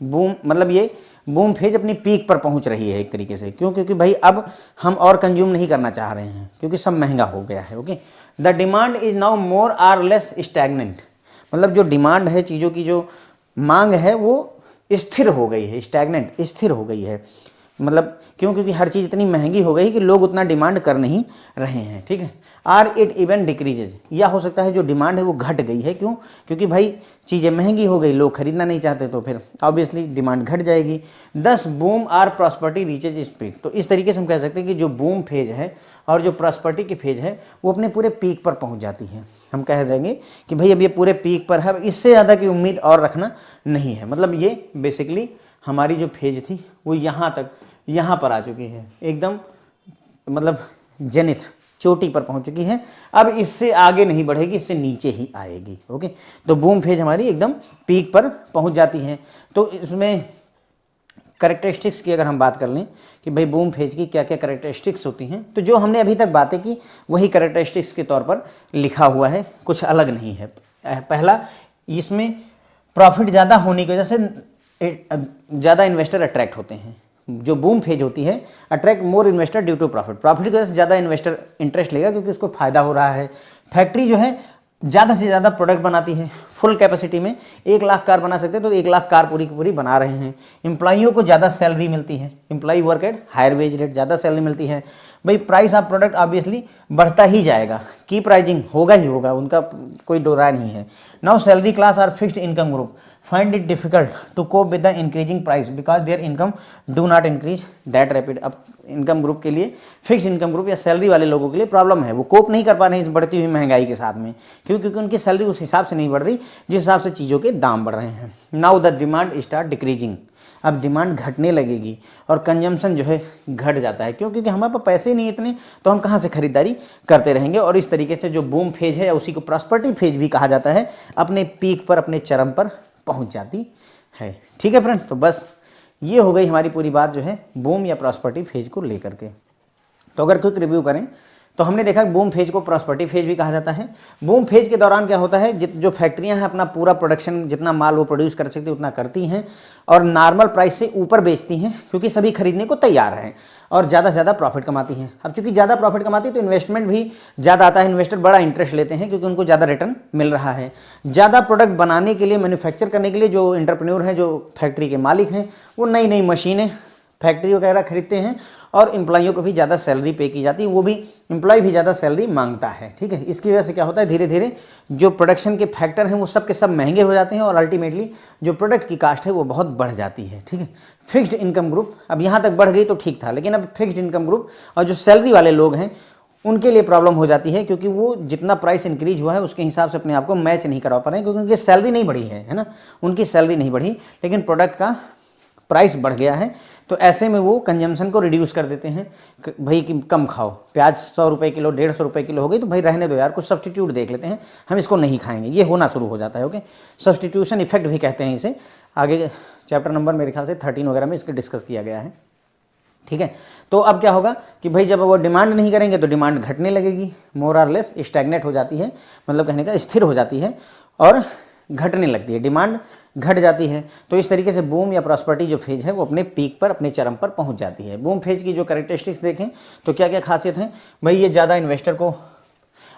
A: बूम, मतलब ये बूम फेज अपनी पीक पर पहुंच रही है एक तरीके से। क्यों, क्योंकि भाई अब हम और कंज्यूम नहीं करना चाह रहे हैं, क्योंकि सब महंगा हो गया है, okay. The demand is now more or less stagnant, मतलब जो डिमांड है, चीज़ों की जो मांग है वो स्थिर हो गई है, स्टैग्नेंट स्थिर हो गई है। मतलब क्यों, क्योंकि हर चीज़ इतनी महंगी हो गई कि लोग उतना डिमांड कर नहीं रहे हैं, ठीक है। आर इट इवन डिक्रीजेज, या हो सकता है जो डिमांड है वो घट गई है, क्यों, क्योंकि भाई चीज़ें महंगी हो गई, लोग खरीदना नहीं चाहते, तो फिर ऑब्वियसली डिमांड घट जाएगी। 10 बूम आर प्रॉस्पर्टी रीचेज इस पीक। तो इस तरीके से हम कह सकते हैं कि जो बूम फेज है और जो प्रॉस्पर्टी की फेज है वो अपने पूरे पीक पर पहुंच जाती है। हम कह देंगे कि भाई अब ये पूरे पीक पर है, इससे ज़्यादा की उम्मीद और रखना नहीं है। मतलब ये बेसिकली हमारी जो फेज थी वो यहाँ तक, यहाँ पर आ चुकी है, एकदम मतलब जेनिथ, चोटी पर पहुंच चुकी है। अब इससे आगे नहीं बढ़ेगी, इससे नीचे ही आएगी। ओके, तो बूम फेज हमारी एकदम पीक पर पहुंच जाती है। तो इसमें करेक्टरिस्टिक्स की अगर हम बात कर लें कि भाई बूम फेज की क्या क्या करेक्टरिस्टिक्स होती हैं, तो जो हमने अभी तक बातें की वही करेक्टरिस्टिक्स के तौर पर लिखा हुआ है, कुछ अलग नहीं है। पहला, इसमें प्रॉफिट ज़्यादा होने की वजह से ज़्यादा इन्वेस्टर अट्रैक्ट होते हैं। जो बूम फेज होती है, attract more investor due to profit, profit की वजह से ज़्यादा इन्वेस्टर इंटरेस्ट लेगा क्योंकि उसको फायदा हो रहा है। फैक्ट्री जो है ज़्यादा से ज़्यादा प्रोडक्ट बनाती है, फुल कैपेसिटी में 1 लाख कार बना सकते हैं तो 1 लाख कार पूरी की पूरी बना रहे हैं। एम्प्लॉइयों को ज़्यादा सैलरी मिलती है, employee work at higher wage rate, ज़्यादा सैलरी मिलती है। भाई प्राइस ऑफ प्रोडक्ट ऑब्वियसली बढ़ता ही जाएगा, की प्राइजिंग होगा ही होगा, उनका कोई दो राय नहीं है। Now salary class or fixed income group find it difficult to cope with the increasing price because their income do not increase that rapid। अब इनकम ग्रुप के लिए, फिक्स्ड इनकम ग्रुप या सैलरी वाले लोगों के लिए प्रॉब्लम है, वो कोप नहीं कर पा रहे हैं इस बढ़ती हुई महंगाई के साथ में, क्योंकि उनकी सैलरी उस हिसाब से नहीं बढ़ रही जिस हिसाब से चीज़ों के दाम बढ़ रहे हैं। Now the demand start decreasing, अब डिमांड घटने लगेगी और कंजम्पशन जो है घट जाता है, क्यों, क्योंकि हमारे पास पैसे नहीं इतने, तो हम कहाँ से खरीदारी करते रहेंगे। और इस तरीके से जो बूम फेज है या उसी को प्रॉस्पर्टी फेज भी कहा जाता है, अपने पीक पर, अपने चरम पर पहुंच जाती है। ठीक है फ्रेंड, तो बस ये हो गई हमारी पूरी बात जो है बूम या प्रॉस्पर्टी फेज को लेकर के। तो अगर क्विक रिव्यू करें तो हमने देखा बूम फेज को प्रॉस्पर्टी फेज भी कहा जाता है। बूम फेज के दौरान क्या होता है, जो फैक्ट्रियां हैं अपना पूरा प्रोडक्शन, जितना माल वो प्रोड्यूस कर सकती है उतना करती हैं और नॉर्मल प्राइस से ऊपर बेचती हैं, क्योंकि सभी खरीदने को तैयार हैं और ज़्यादा से ज़्यादा प्रॉफिट कमाती हैं। अब चूंकि ज़्यादा प्रॉफिट कमाती है तो इन्वेस्टमेंट भी ज़्यादा आता है, इन्वेस्टर बड़ा इंटरेस्ट लेते हैं क्योंकि उनको ज़्यादा रिटर्न मिल रहा है। ज़्यादा प्रोडक्ट बनाने के लिए, मैन्युफैक्चर करने के लिए जो एंटरप्रेन्योर हैं, जो फैक्ट्री के मालिक हैं, वो नई नई मशीनें, फैक्ट्री वगैरह खरीदते हैं और एम्प्लॉइयों को भी ज़्यादा सैलरी पे की जाती है, वो भी एम्प्लॉय भी ज़्यादा सैलरी मांगता है। ठीक है, इसकी वजह से क्या होता है, धीरे धीरे जो प्रोडक्शन के फैक्टर हैं वो सब के सब महंगे हो जाते हैं और अल्टीमेटली जो प्रोडक्ट की कास्ट है वो बहुत बढ़ जाती है। ठीक है, फिक्स्ड इनकम ग्रुप, अब यहाँ तक बढ़ गई तो ठीक था, लेकिन अब फिक्स्ड इनकम ग्रुप और जो सैलरी वाले लोग हैं उनके लिए प्रॉब्लम हो जाती है, क्योंकि वो जितना प्राइस इंक्रीज हुआ है उसके हिसाब से अपने आप को मैच नहीं करवा पा रहे हैं, क्योंकि उनकी सैलरी नहीं बढ़ी है ना, उनकी सैलरी नहीं बढ़ी लेकिन प्रोडक्ट का प्राइस बढ़ गया है। तो ऐसे में वो कंजम्पशन को रिड्यूस कर देते हैं, भाई कि कम खाओ, प्याज 100 रुपये किलो, 150 रुपये किलो हो गई तो भाई रहने दो यार, कुछ सब्सटीट्यूट देख लेते हैं, हम इसको नहीं खाएंगे, ये होना शुरू हो जाता है। ओके, सब्सटीट्यूशन इफेक्ट भी कहते हैं इसे, आगे चैप्टर नंबर मेरे ख्याल से 13 वगैरह में इसके डिस्कस किया गया है। ठीक है, तो अब क्या होगा कि भाई जब वो डिमांड नहीं करेंगे तो डिमांड घटने लगेगी, मोर और लेस स्टैग्नेट हो जाती है, मतलब कहने का स्थिर हो जाती है और घटने लगती है, डिमांड घट जाती है। तो इस तरीके से बूम या प्रॉस्पर्टी जो फेज है वो अपने पीक पर, अपने चरम पर पहुंच जाती है। बूम फेज की जो कैरेक्टरिस्टिक्स देखें तो क्या क्या खासियत है, भाई ये ज़्यादा इन्वेस्टर को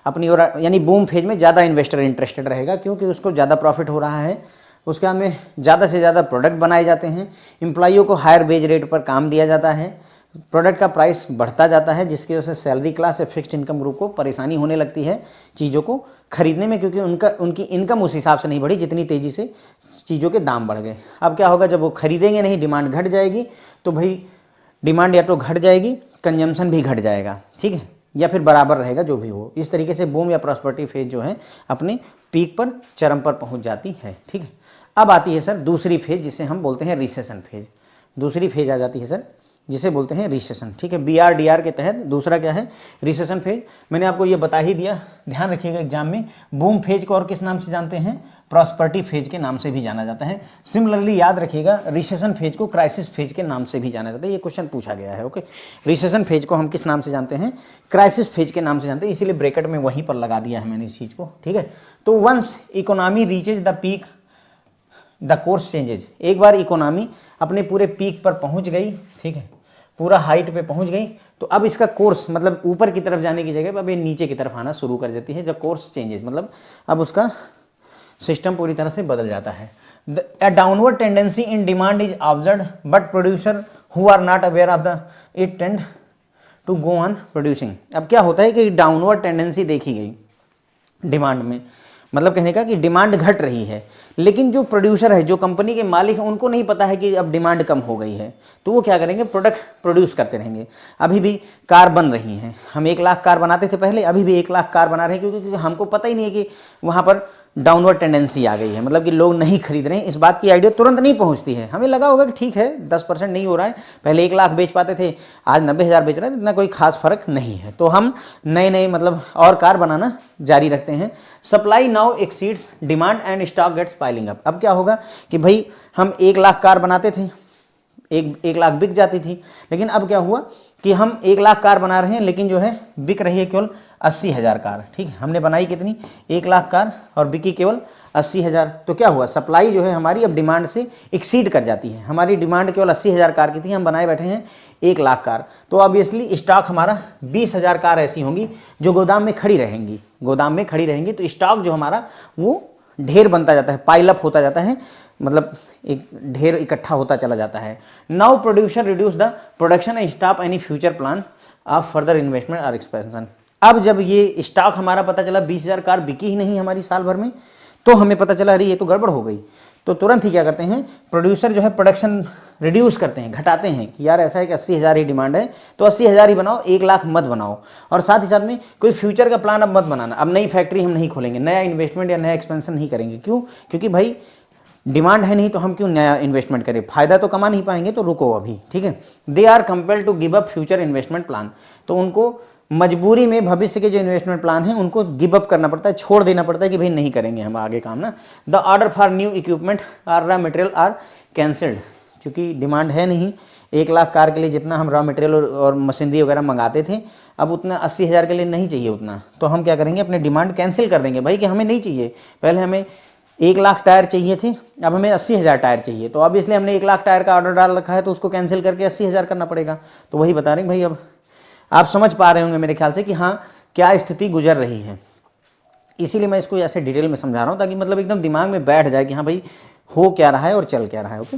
A: अपनी ओर, यानी बूम फेज में ज़्यादा इन्वेस्टर इंटरेस्टेड रहेगा क्योंकि उसको ज़्यादा प्रॉफिट हो रहा है, उसके बाद में ज़्यादा से ज़्यादा प्रोडक्ट बनाए जाते हैं, एम्प्लॉइयों को हायर वेज रेट पर काम दिया जाता है, प्रोडक्ट का प्राइस बढ़ता जाता है, जिसकी वजह से सैलरी क्लास या फिक्स्ड इनकम ग्रुप को परेशानी होने लगती है चीज़ों को खरीदने में, क्योंकि उनकी इनकम उस हिसाब से नहीं बढ़ी जितनी तेज़ी से चीज़ों के दाम बढ़ गए। अब क्या होगा, जब वो खरीदेंगे नहीं, डिमांड घट जाएगी, तो भाई डिमांड या तो घट जाएगी, कंजम्पशन भी घट जाएगा। ठीक है, या फिर बराबर रहेगा, जो भी हो। इस तरीके से बूम या प्रॉस्पर्टी फेज जो है अपने पीक पर, चरम पर पहुँच जाती है। ठीक है, अब आती है सर दूसरी फेज, जिसे हम बोलते हैं रिसेशन फेज। दूसरी फेज आ जाती है सर जिसे बोलते हैं रिसेशन। ठीक है, BRDR के तहत दूसरा क्या है, रिसेशन फेज। मैंने आपको ये बता ही दिया, ध्यान रखिएगा एग्जाम में, बूम फेज को और किस नाम से जानते हैं, प्रॉस्पर्टी फेज के नाम से भी जाना जाता है। सिमिलरली याद रखिएगा, रिसेशन फेज को क्राइसिस फेज के नाम से भी जाना जाता है, ये क्वेश्चन पूछा गया है। ओके, रिसेशन फेज को हम किस नाम से जानते हैं, क्राइसिस फेज के नाम से जानते हैं, इसीलिए ब्रैकेट में वहीं पर लगा दिया है मैंने इस चीज़ को। ठीक है, तो once economy reaches the peak the course changes, एक बार इकोनॉमी अपने पूरे पीक पर पहुंच गई, ठीक है, पूरा हाइट पे पहुंच गई, तो अब इसका कोर्स, मतलब ऊपर की तरफ जाने की जगह अब ये नीचे की तरफ आना शुरू कर देती है। जब कोर्स चेंजेस, मतलब अब उसका सिस्टम पूरी तरह से बदल जाता है। A downward tendency in demand is observed, but producer who are not aware of the it tend to go on producing. अब क्या होता है कि डाउनवर्ड टेंडेंसी देखी गई डिमांड में, मतलब कहने का कि डिमांड घट रही है, लेकिन जो प्रोड्यूसर है, जो कंपनी के मालिक हैं, उनको नहीं पता है कि अब डिमांड कम हो गई है, तो वो क्या करेंगे, प्रोडक्ट प्रोड्यूस करते रहेंगे। अभी भी कार बन रही हैं, हम 1 लाख कार बनाते थे पहले, अभी भी 1 लाख कार बना रहे हैं, क्योंकि हमको पता ही नहीं है कि वहाँ पर डाउनवर्ड टेंडेंसी आ गई है, मतलब कि लोग नहीं खरीद रहे हैं। इस बात की आइडिया तुरंत नहीं पहुंचती है, हमें लगा होगा कि ठीक है 10% नहीं हो रहा है, पहले 1 लाख बेच पाते थे, आज 90,000 बेच रहे हैं, इतना कोई खास फर्क नहीं है, तो हम नए नए मतलब और कार बनाना जारी रखते हैं। Supply now exceeds demand and stock gets piling up. अब क्या होगा कि भाई हम 1 लाख कार बनाते थे, 1 लाख बिक जाती थी, लेकिन अब क्या हुआ कि हम 1 लाख कार बना रहे हैं, लेकिन जो है बिक रही है केवल 80,000 कार। ठीक है, हमने बनाई कितनी, 1 लाख कार और बिकी केवल 80,000। तो क्या हुआ, सप्लाई जो है हमारी अब डिमांड से एक्सीड कर जाती है। हमारी डिमांड केवल 80,000 कार की थी, हम बनाए बैठे हैं 1 लाख कार, तो ऑब्वियसली स्टॉक हमारा 20,000 कार ऐसी होंगी जो गोदाम में खड़ी रहेंगी, गोदाम में खड़ी रहेंगी, तो स्टॉक जो हमारा वो ढेर बनता जाता है, पाइल अप होता जाता है, मतलब एक ढेर इकट्ठा होता चला जाता है। Now producer reduce the production and stop any future plan of further investment और एक्सपेंशन। अब जब ये स्टॉक हमारा पता चला 20,000 कार बिकी ही नहीं हमारी साल भर में, तो हमें पता चला अरे ये तो गड़बड़ हो गई, तो तुरंत ही क्या करते हैं, प्रोड्यूसर जो है प्रोडक्शन रिड्यूस करते हैं, घटाते हैं कि यार ऐसा है कि 80,000 ही डिमांड है, तो 80,000 ही बनाओ, 1 लाख मत बनाओ, और साथ ही साथ में कोई फ्यूचर का प्लान अब मत बनाना, अब नई फैक्ट्री हम नहीं खोलेंगे, नया इन्वेस्टमेंट या नया एक्सपेंशन नहीं करेंगे। क्यों, क्योंकि भाई डिमांड है नहीं, तो हम क्यों नया इन्वेस्टमेंट करें, फायदा तो कमा नहीं पाएंगे, तो रुको अभी। ठीक है, they are compelled to give up future investment plan, तो उनको मजबूरी में भविष्य के जो इन्वेस्टमेंट प्लान है उनको गिव अप करना पड़ता है, छोड़ देना पड़ता है कि भाई नहीं करेंगे हम आगे काम ना। The order for new equipment or raw material are cancelled, चूँकि डिमांड है नहीं, 1 लाख कार के लिए जितना हम रॉ मटेरियल और मशीनरी वगैरह मंगाते थे, अब उतना 80,000 के लिए नहीं चाहिए उतना, तो हम क्या करेंगे, अपने डिमांड कैंसिल कर देंगे भाई कि हमें नहीं चाहिए। पहले हमें 1 लाख टायर चाहिए थे, अब हमें 80,000 टायर चाहिए, तो अब इसलिए हमने 1 लाख टायर का ऑर्डर डाल रखा है, तो उसको कैंसिल करके 80,000 करना पड़ेगा। तो वही बता रहे हैं भाई, अब आप समझ पा रहे होंगे मेरे ख्याल से कि हाँ क्या स्थिति गुजर रही है, इसीलिए मैं इसको ऐसे डिटेल में समझा रहा हूँ, ताकि मतलब एकदम दिमाग में बैठ जाए कि हाँ भाई हो क्या रहा है और चल क्या रहा है। ओके,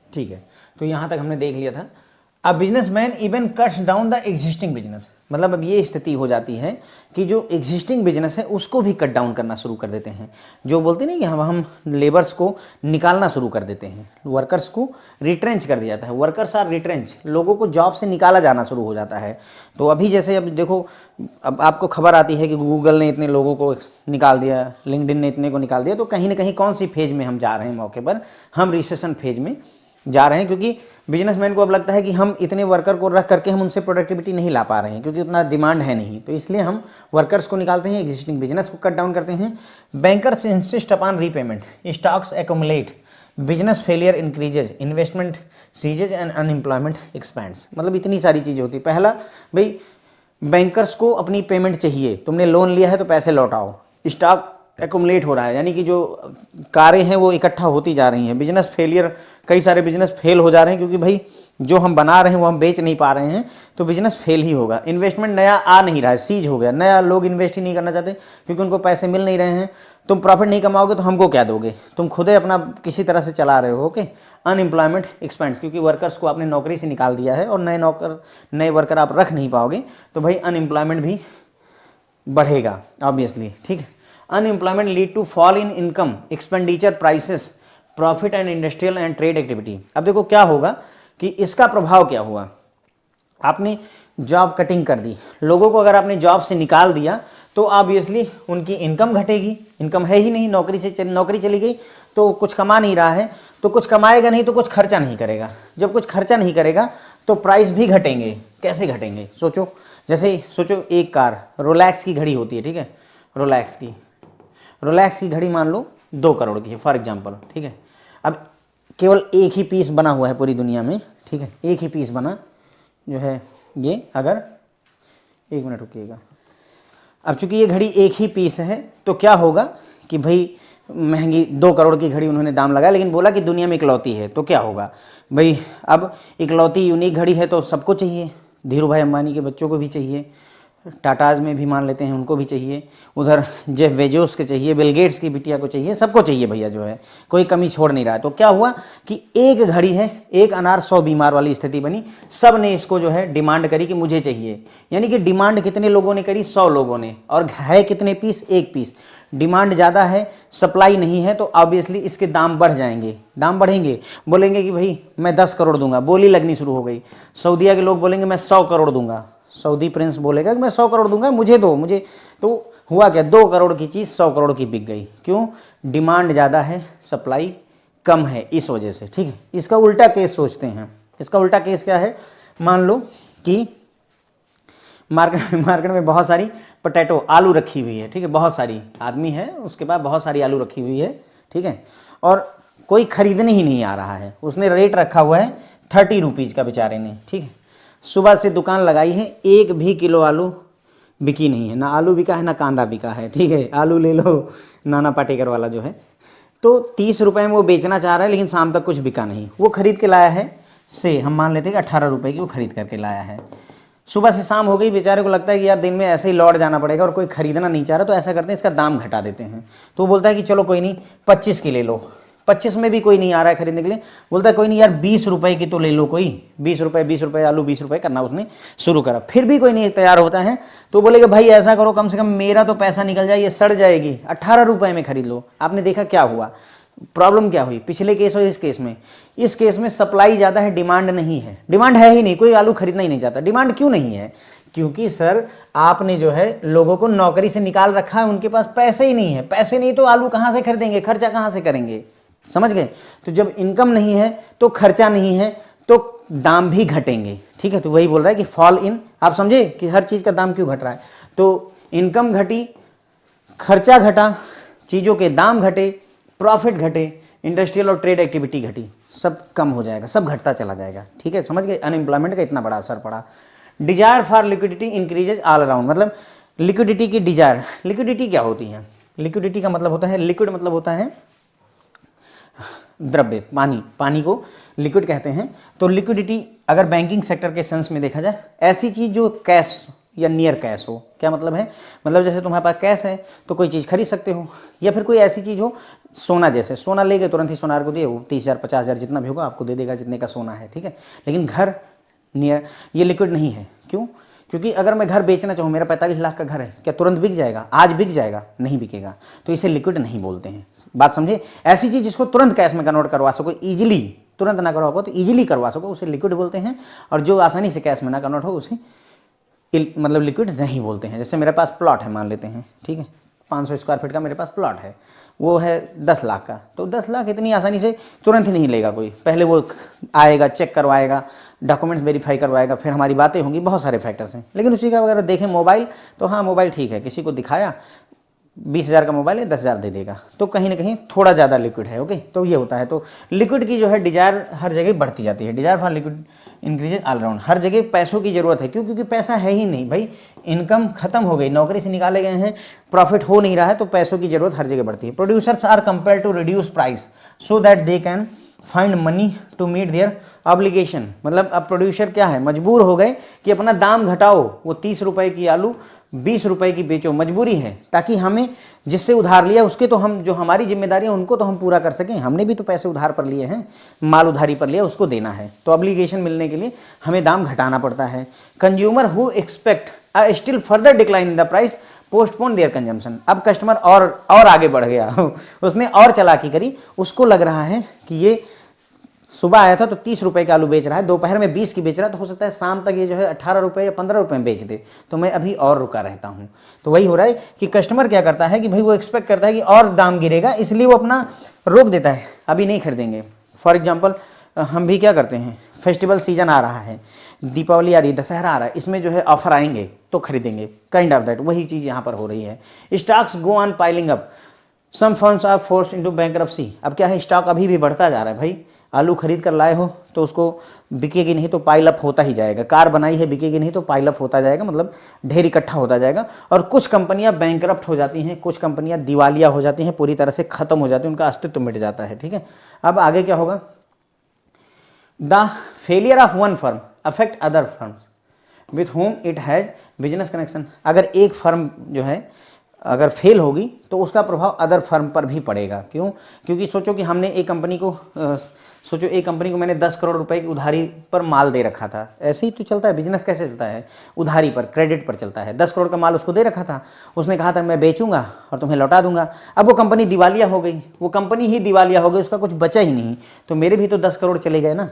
A: ठीक है, तो यहाँ तक हमने देख लिया था। A businessman even cuts down the existing business, मतलब अब ये स्थिति हो जाती है कि जो एग्जिस्टिंग बिजनेस है उसको भी कट डाउन करना शुरू कर देते हैं। जो बोलते नहीं कि हम लेबर्स को निकालना शुरू कर देते हैं, वर्कर्स को रिट्रेंच कर दिया जाता है, वर्कर्स आर रिट्रेंच, लोगों को जॉब से निकाला जाना शुरू हो जाता है। तो अभी जैसे अब देखो, अब आपको खबर आती है कि गूगल ने इतने लोगों को निकाल दिया, लिंक्डइन ने इतने को निकाल दिया, तो कहीं ना कहीं कौन सी फेज में हम जा रहे हैं, मौके पर हम रिसेशन फेज में जा रहे हैं, क्योंकि बिजनेसमैन को अब लगता है कि हम इतने वर्कर को रख करके हम उनसे प्रोडक्टिविटी नहीं ला पा रहे हैं, क्योंकि उतना डिमांड है नहीं, तो इसलिए हम वर्कर्स को निकालते हैं, एग्जिस्टिंग बिजनेस को कट डाउन करते हैं। Bankers insist upon repayment, stocks accumulate, business failure increases, investment सीजेज and unemployment expends. मतलब इतनी सारी चीज़ें होती है। पहला भाई बैंकर्स को अपनी पेमेंट चाहिए, तुमने लोन लिया है तो पैसे लौटाओ, स्टॉक एक्यूमुलेट हो रहा है, यानी कि जो कारें हैं वो इकट्ठा होती जा रही हैं, बिजनेस फेलियर, कई सारे बिजनेस फेल हो जा रहे हैं, क्योंकि भाई जो हम बना रहे हैं वो हम बेच नहीं पा रहे हैं, तो बिजनेस फेल ही होगा। इन्वेस्टमेंट नया आ नहीं रहा है, सीज हो गया, नया लोग इन्वेस्ट ही नहीं करना चाहते, क्योंकि उनको पैसे मिल नहीं रहे हैं। तुम प्रॉफिट नहीं कमाओगे तो हमको क्या दोगे, तुम खुद ही अपना किसी तरह से चला रहे हो। ओके, अनएम्प्लॉयमेंट एक्सपेंड्स, क्योंकि वर्कर्स को आपने नौकरी से निकाल दिया है और नए वर्कर आप रख नहीं पाओगे, तो भाई अनएम्प्लॉयमेंट भी बढ़ेगा ऑब्वियसली। ठीक है, unemployment lead to fall in income, expenditure, prices, profit and industrial and trade activity. अब देखो क्या होगा कि इसका प्रभाव क्या हुआ, आपने जॉब कटिंग कर दी, लोगों को अगर आपने जॉब से निकाल दिया तो ऑब्वियसली उनकी इनकम घटेगी, इनकम है ही नहीं, नौकरी चली गई तो कुछ कमा नहीं रहा है, तो कुछ कमाएगा नहीं तो कुछ खर्चा नहीं करेगा, जब कुछ खर्चा नहीं करेगा तो प्राइस भी घटेंगे। कैसे घटेंगे, सोचो, जैसे सोचो एक कार रोलैक्स की घड़ी होती है, ठीक है, रोलैक्स की घड़ी मान लो 2 करोड़ की है फॉर एग्जांपल। ठीक है, अब केवल एक ही पीस बना हुआ है पूरी दुनिया में, ठीक है, एक ही पीस बना जो है ये, अगर 1 मिनट रुकिएगा, अब चूंकि ये घड़ी एक ही पीस है तो क्या होगा कि भाई महंगी 2 करोड़ की घड़ी उन्होंने दाम लगाया, लेकिन बोला कि दुनिया में इकलौती है, तो क्या होगा भाई, अब इकलौती यूनिक घड़ी है तो सबको चाहिए, धीरू भाई अंबानी के बच्चों को भी चाहिए, टाटाज में भी मान लेते हैं, उनको भी चाहिए, उधर जेफ बेजोस के चाहिए, बिल गेट्स की बिटिया को चाहिए, सबको चाहिए भैया जो है, कोई कमी छोड़ नहीं रहा है। तो क्या हुआ कि एक घड़ी है, एक अनार 100 बीमार वाली स्थिति बनी, सब ने इसको जो है डिमांड करी कि मुझे चाहिए। यानी कि डिमांड कितने लोगों ने करी? 100 लोगों ने। और है कितने पीस? एक पीस। डिमांड ज़्यादा है, सप्लाई नहीं है, तो ऑब्वियसली इसके दाम बढ़ जाएंगे। दाम बढ़ेंगे, बोलेंगे कि भाई मैं 10 करोड़ दूंगा, बोली लगनी शुरू हो गई। सऊदीया के लोग बोलेंगे मैं 100 करोड़ दूंगा, सऊदी प्रिंस बोलेगा कि मैं 100 करोड़ दूंगा, मुझे दो, मुझे। तो हुआ क्या? 2 करोड़ की चीज़ 100 करोड़ की बिक गई। क्यों? डिमांड ज़्यादा है, सप्लाई कम है, इस वजह से। ठीक है, इसका उल्टा केस सोचते हैं। इसका उल्टा केस क्या है? मान लो कि मार्केट में बहुत सारी पोटैटो, आलू रखी हुई है। ठीक है, बहुत सारी, आदमी है उसके पास बहुत सारी आलू रखी हुई है। ठीक है, और कोई खरीदने ही नहीं आ रहा है, उसने रेट रखा हुआ है 30 रुपीज़ का बेचारे ने। ठीक है, सुबह से दुकान लगाई है, एक भी किलो आलू बिकी नहीं है, ना आलू बिका है ना कांदा बिका है। ठीक है, आलू ले लो नाना पाटेकर वाला जो है। तो 30 रुपये में वो बेचना चाह रहा है, लेकिन शाम तक कुछ बिका नहीं। वो खरीद के लाया है, से हम मान लेते हैं कि 18 रुपये की वो खरीद करके लाया है। सुबह से शाम हो गई, बेचारे को लगता है कि यार दिन में ऐसे ही लौट जाना पड़ेगा और कोई खरीदना नहीं चाह रहा, तो ऐसा करते हैं इसका दाम घटा देते हैं। तो वो बोलता है कि चलो कोई नहीं 25 की ले लो। 25 में भी कोई नहीं आ रहा है खरीदने के लिए, बोलता है कोई नहीं यार 20 रुपये की तो ले लो कोई, 20 रुपये आलू 20 रुपये करना उसने शुरू करा। फिर भी कोई नहीं तैयार होता है, तो बोलेगा भाई ऐसा करो कम से कम मेरा तो पैसा निकल जाए, ये सड़ जाएगी, 18 रुपये में खरीद लो। आपने देखा क्या हुआ? प्रॉब्लम क्या हुई पिछले केस और इस केस में? इस केस में सप्लाई ज़्यादा है, डिमांड नहीं है। डिमांड है ही नहीं, कोई आलू खरीदना ही नहीं चाहता। डिमांड क्यों नहीं है? क्योंकि सर आपने जो है लोगों को नौकरी से निकाल रखा है, उनके पास पैसे ही नहीं है। पैसे नहीं तो आलू कहाँ से खरीदेंगे, खर्चा कहाँ से करेंगे? समझ गए? तो जब इनकम नहीं है तो खर्चा नहीं है, तो दाम भी घटेंगे। ठीक है, तो वही बोल रहा है कि फॉल इन, आप समझे कि हर चीज़ का दाम क्यों घट रहा है? तो इनकम घटी, खर्चा घटा, चीज़ों के दाम घटे, प्रॉफिट घटे, इंडस्ट्रियल और ट्रेड एक्टिविटी घटी, सब कम हो जाएगा, सब घटता चला जाएगा। ठीक है, समझ गए? अनएम्प्लॉयमेंट का इतना बड़ा असर पड़ा। Desire for liquidity increases all around, मतलब लिक्विडिटी की डिजायर। लिक्विडिटी क्या होती है? लिक्विडिटी का मतलब होता है, लिक्विड मतलब होता है द्रव्य, पानी। पानी को लिक्विड कहते हैं। तो लिक्विडिटी अगर बैंकिंग सेक्टर के सेंस में देखा जाए, ऐसी चीज़ जो कैश या नियर कैश हो। क्या मतलब है? मतलब जैसे तुम्हारे पास कैश है तो कोई चीज़ खरीद सकते हो, या फिर कोई ऐसी चीज़ हो, सोना जैसे, सोना ले गए तुरंत ही सोनार को दिए, वो 30,000 50,000 जितना भी होगा आपको दे देगा जितने का सोना है। ठीक है, लेकिन घर नियर, ये लिक्विड नहीं है। क्यों? क्योंकि अगर मैं घर बेचना चाहूँ, मेरा 45 लाख का घर है, क्या तुरंत बिक जाएगा? आज बिक जाएगा? नहीं बिकेगा, तो इसे लिक्विड नहीं बोलते हैं। बात समझे? ऐसी चीज़ जिसको तुरंत कैश में कन्वर्ट करवा सको, ईजिली, तुरंत ना करवा पाओ तो ईजिली करवा सको, उसे लिक्विड बोलते हैं। और जो आसानी से कैश में ना कन्वर्ट हो उसे मतलब लिक्विड नहीं बोलते हैं। जैसे मेरे पास प्लॉट है मान लेते हैं, ठीक है, 500 स्क्वायर फीट का मेरे पास प्लॉट है, वो है 10 लाख का, तो 10 लाख इतनी आसानी से तुरंत ही नहीं लेगा कोई। पहले वो आएगा, चेक करवाएगा, डॉक्यूमेंट्स वेरीफाई करवाएगा, फिर हमारी बातें होंगी, बहुत सारे फैक्टर्स हैं। लेकिन उसी का अगर देखें मोबाइल, तो हाँ मोबाइल ठीक है, किसी को दिखाया 20,000 का मोबाइल है, 10,000 दे देगा, तो कहीं ना कहीं थोड़ा ज़्यादा लिक्विड है। ओके, तो ये होता है। तो लिक्विड की जो है डिजायर हर जगह बढ़ती जाती है। Desire for liquid increases all around, हर जगह पैसों की ज़रूरत है। क्यों? क्योंकि पैसा है ही नहीं भाई, इनकम खत्म हो गई, नौकरी से निकाले गए हैं, प्रॉफिट हो नहीं रहा है, तो पैसों की ज़रूरत हर जगह बढ़ती है। Producers are compelled to reduce price so that they can find money to meet their obligation. मतलब अब प्रोड्यूसर क्या है, मजबूर हो गए कि अपना दाम घटाओ, वो 30 रुपये की आलू 20 रुपये की बेचो, मजबूरी है, ताकि हमें जिससे उधार लिया उसके तो हम, जो हमारी जिम्मेदारी है उनको तो हम पूरा कर सकें। हमने भी तो पैसे उधार पर लिए हैं, माल उधारी पर लिया, उसको देना है, तो ऑब्लिगेशन मिलने के लिए हमें दाम घटाना पड़ता है। Consumer who expect a still further decline in the price postpone their consumption. अब कस्टमर और आगे बढ़ गया उसने और चालाकी करी, उसको लग रहा है कि ये सुबह आया था तो 30 रुपये का आलू बेच रहा है, दोपहर में 20 की बेच रहा है, तो हो सकता है शाम तक ये जो है 18 रुपये या 15 रुपये में बेच दे, तो मैं अभी और रुका रहता हूँ। तो वही हो रहा है कि कस्टमर क्या करता है कि भाई वो एक्सपेक्ट करता है कि और दाम गिरेगा, इसलिए वो अपना रोक देता है, अभी नहीं खरीदेंगे। फॉर एग्जाम्पल हम भी क्या करते हैं, फेस्टिवल सीजन आ रहा है, दीपावली आ रही है, दशहरा आ रहा है, इसमें जो है ऑफर आएंगे तो खरीदेंगे, काइंड ऑफ दैट। वही चीज़ यहाँ पर हो रही है। Stocks go on piling up, some firms are force into bankruptcy. अब क्या है, स्टॉक अभी भी बढ़ता जा रहा है भाई। आलू खरीद कर लाए हो तो उसको बिकेगी नहीं तो पाइल अप होता ही जाएगा। कार बनाई है, बिकेगी नहीं तो पाइल अप होता जाएगा, मतलब ढेर इकट्ठा होता जाएगा। और कुछ कंपनियां बैंकरप्ट हो जाती हैं, कुछ कंपनियां दिवालिया हो जाती हैं, पूरी तरह से खत्म हो जाती हैं, उनका अस्तित्व मिट जाता है। ठीक है, अब आगे क्या होगा, the failure of one firm affect other firms. With home it has business connection. अगर एक फर्म जो है अगर फेल होगी तो उसका प्रभाव अदर फर्म पर भी पड़ेगा। क्यों? क्योंकि सोचो कि हमने एक कंपनी को मैंने 10 करोड़ रुपए की उधारी पर माल दे रखा था। ऐसे ही तो चलता है बिजनेस, कैसे चलता है? उधारी पर, क्रेडिट पर चलता है। 10 करोड़ का माल उसको दे रखा था, उसने कहा था मैं बेचूंगा और तुम्हें लौटा दूंगा। अब वो कंपनी दिवालिया हो गई, वो कंपनी ही दिवालिया हो गई, उसका कुछ बचा ही नहीं, तो मेरे भी तो 10 करोड़ चले गए ना।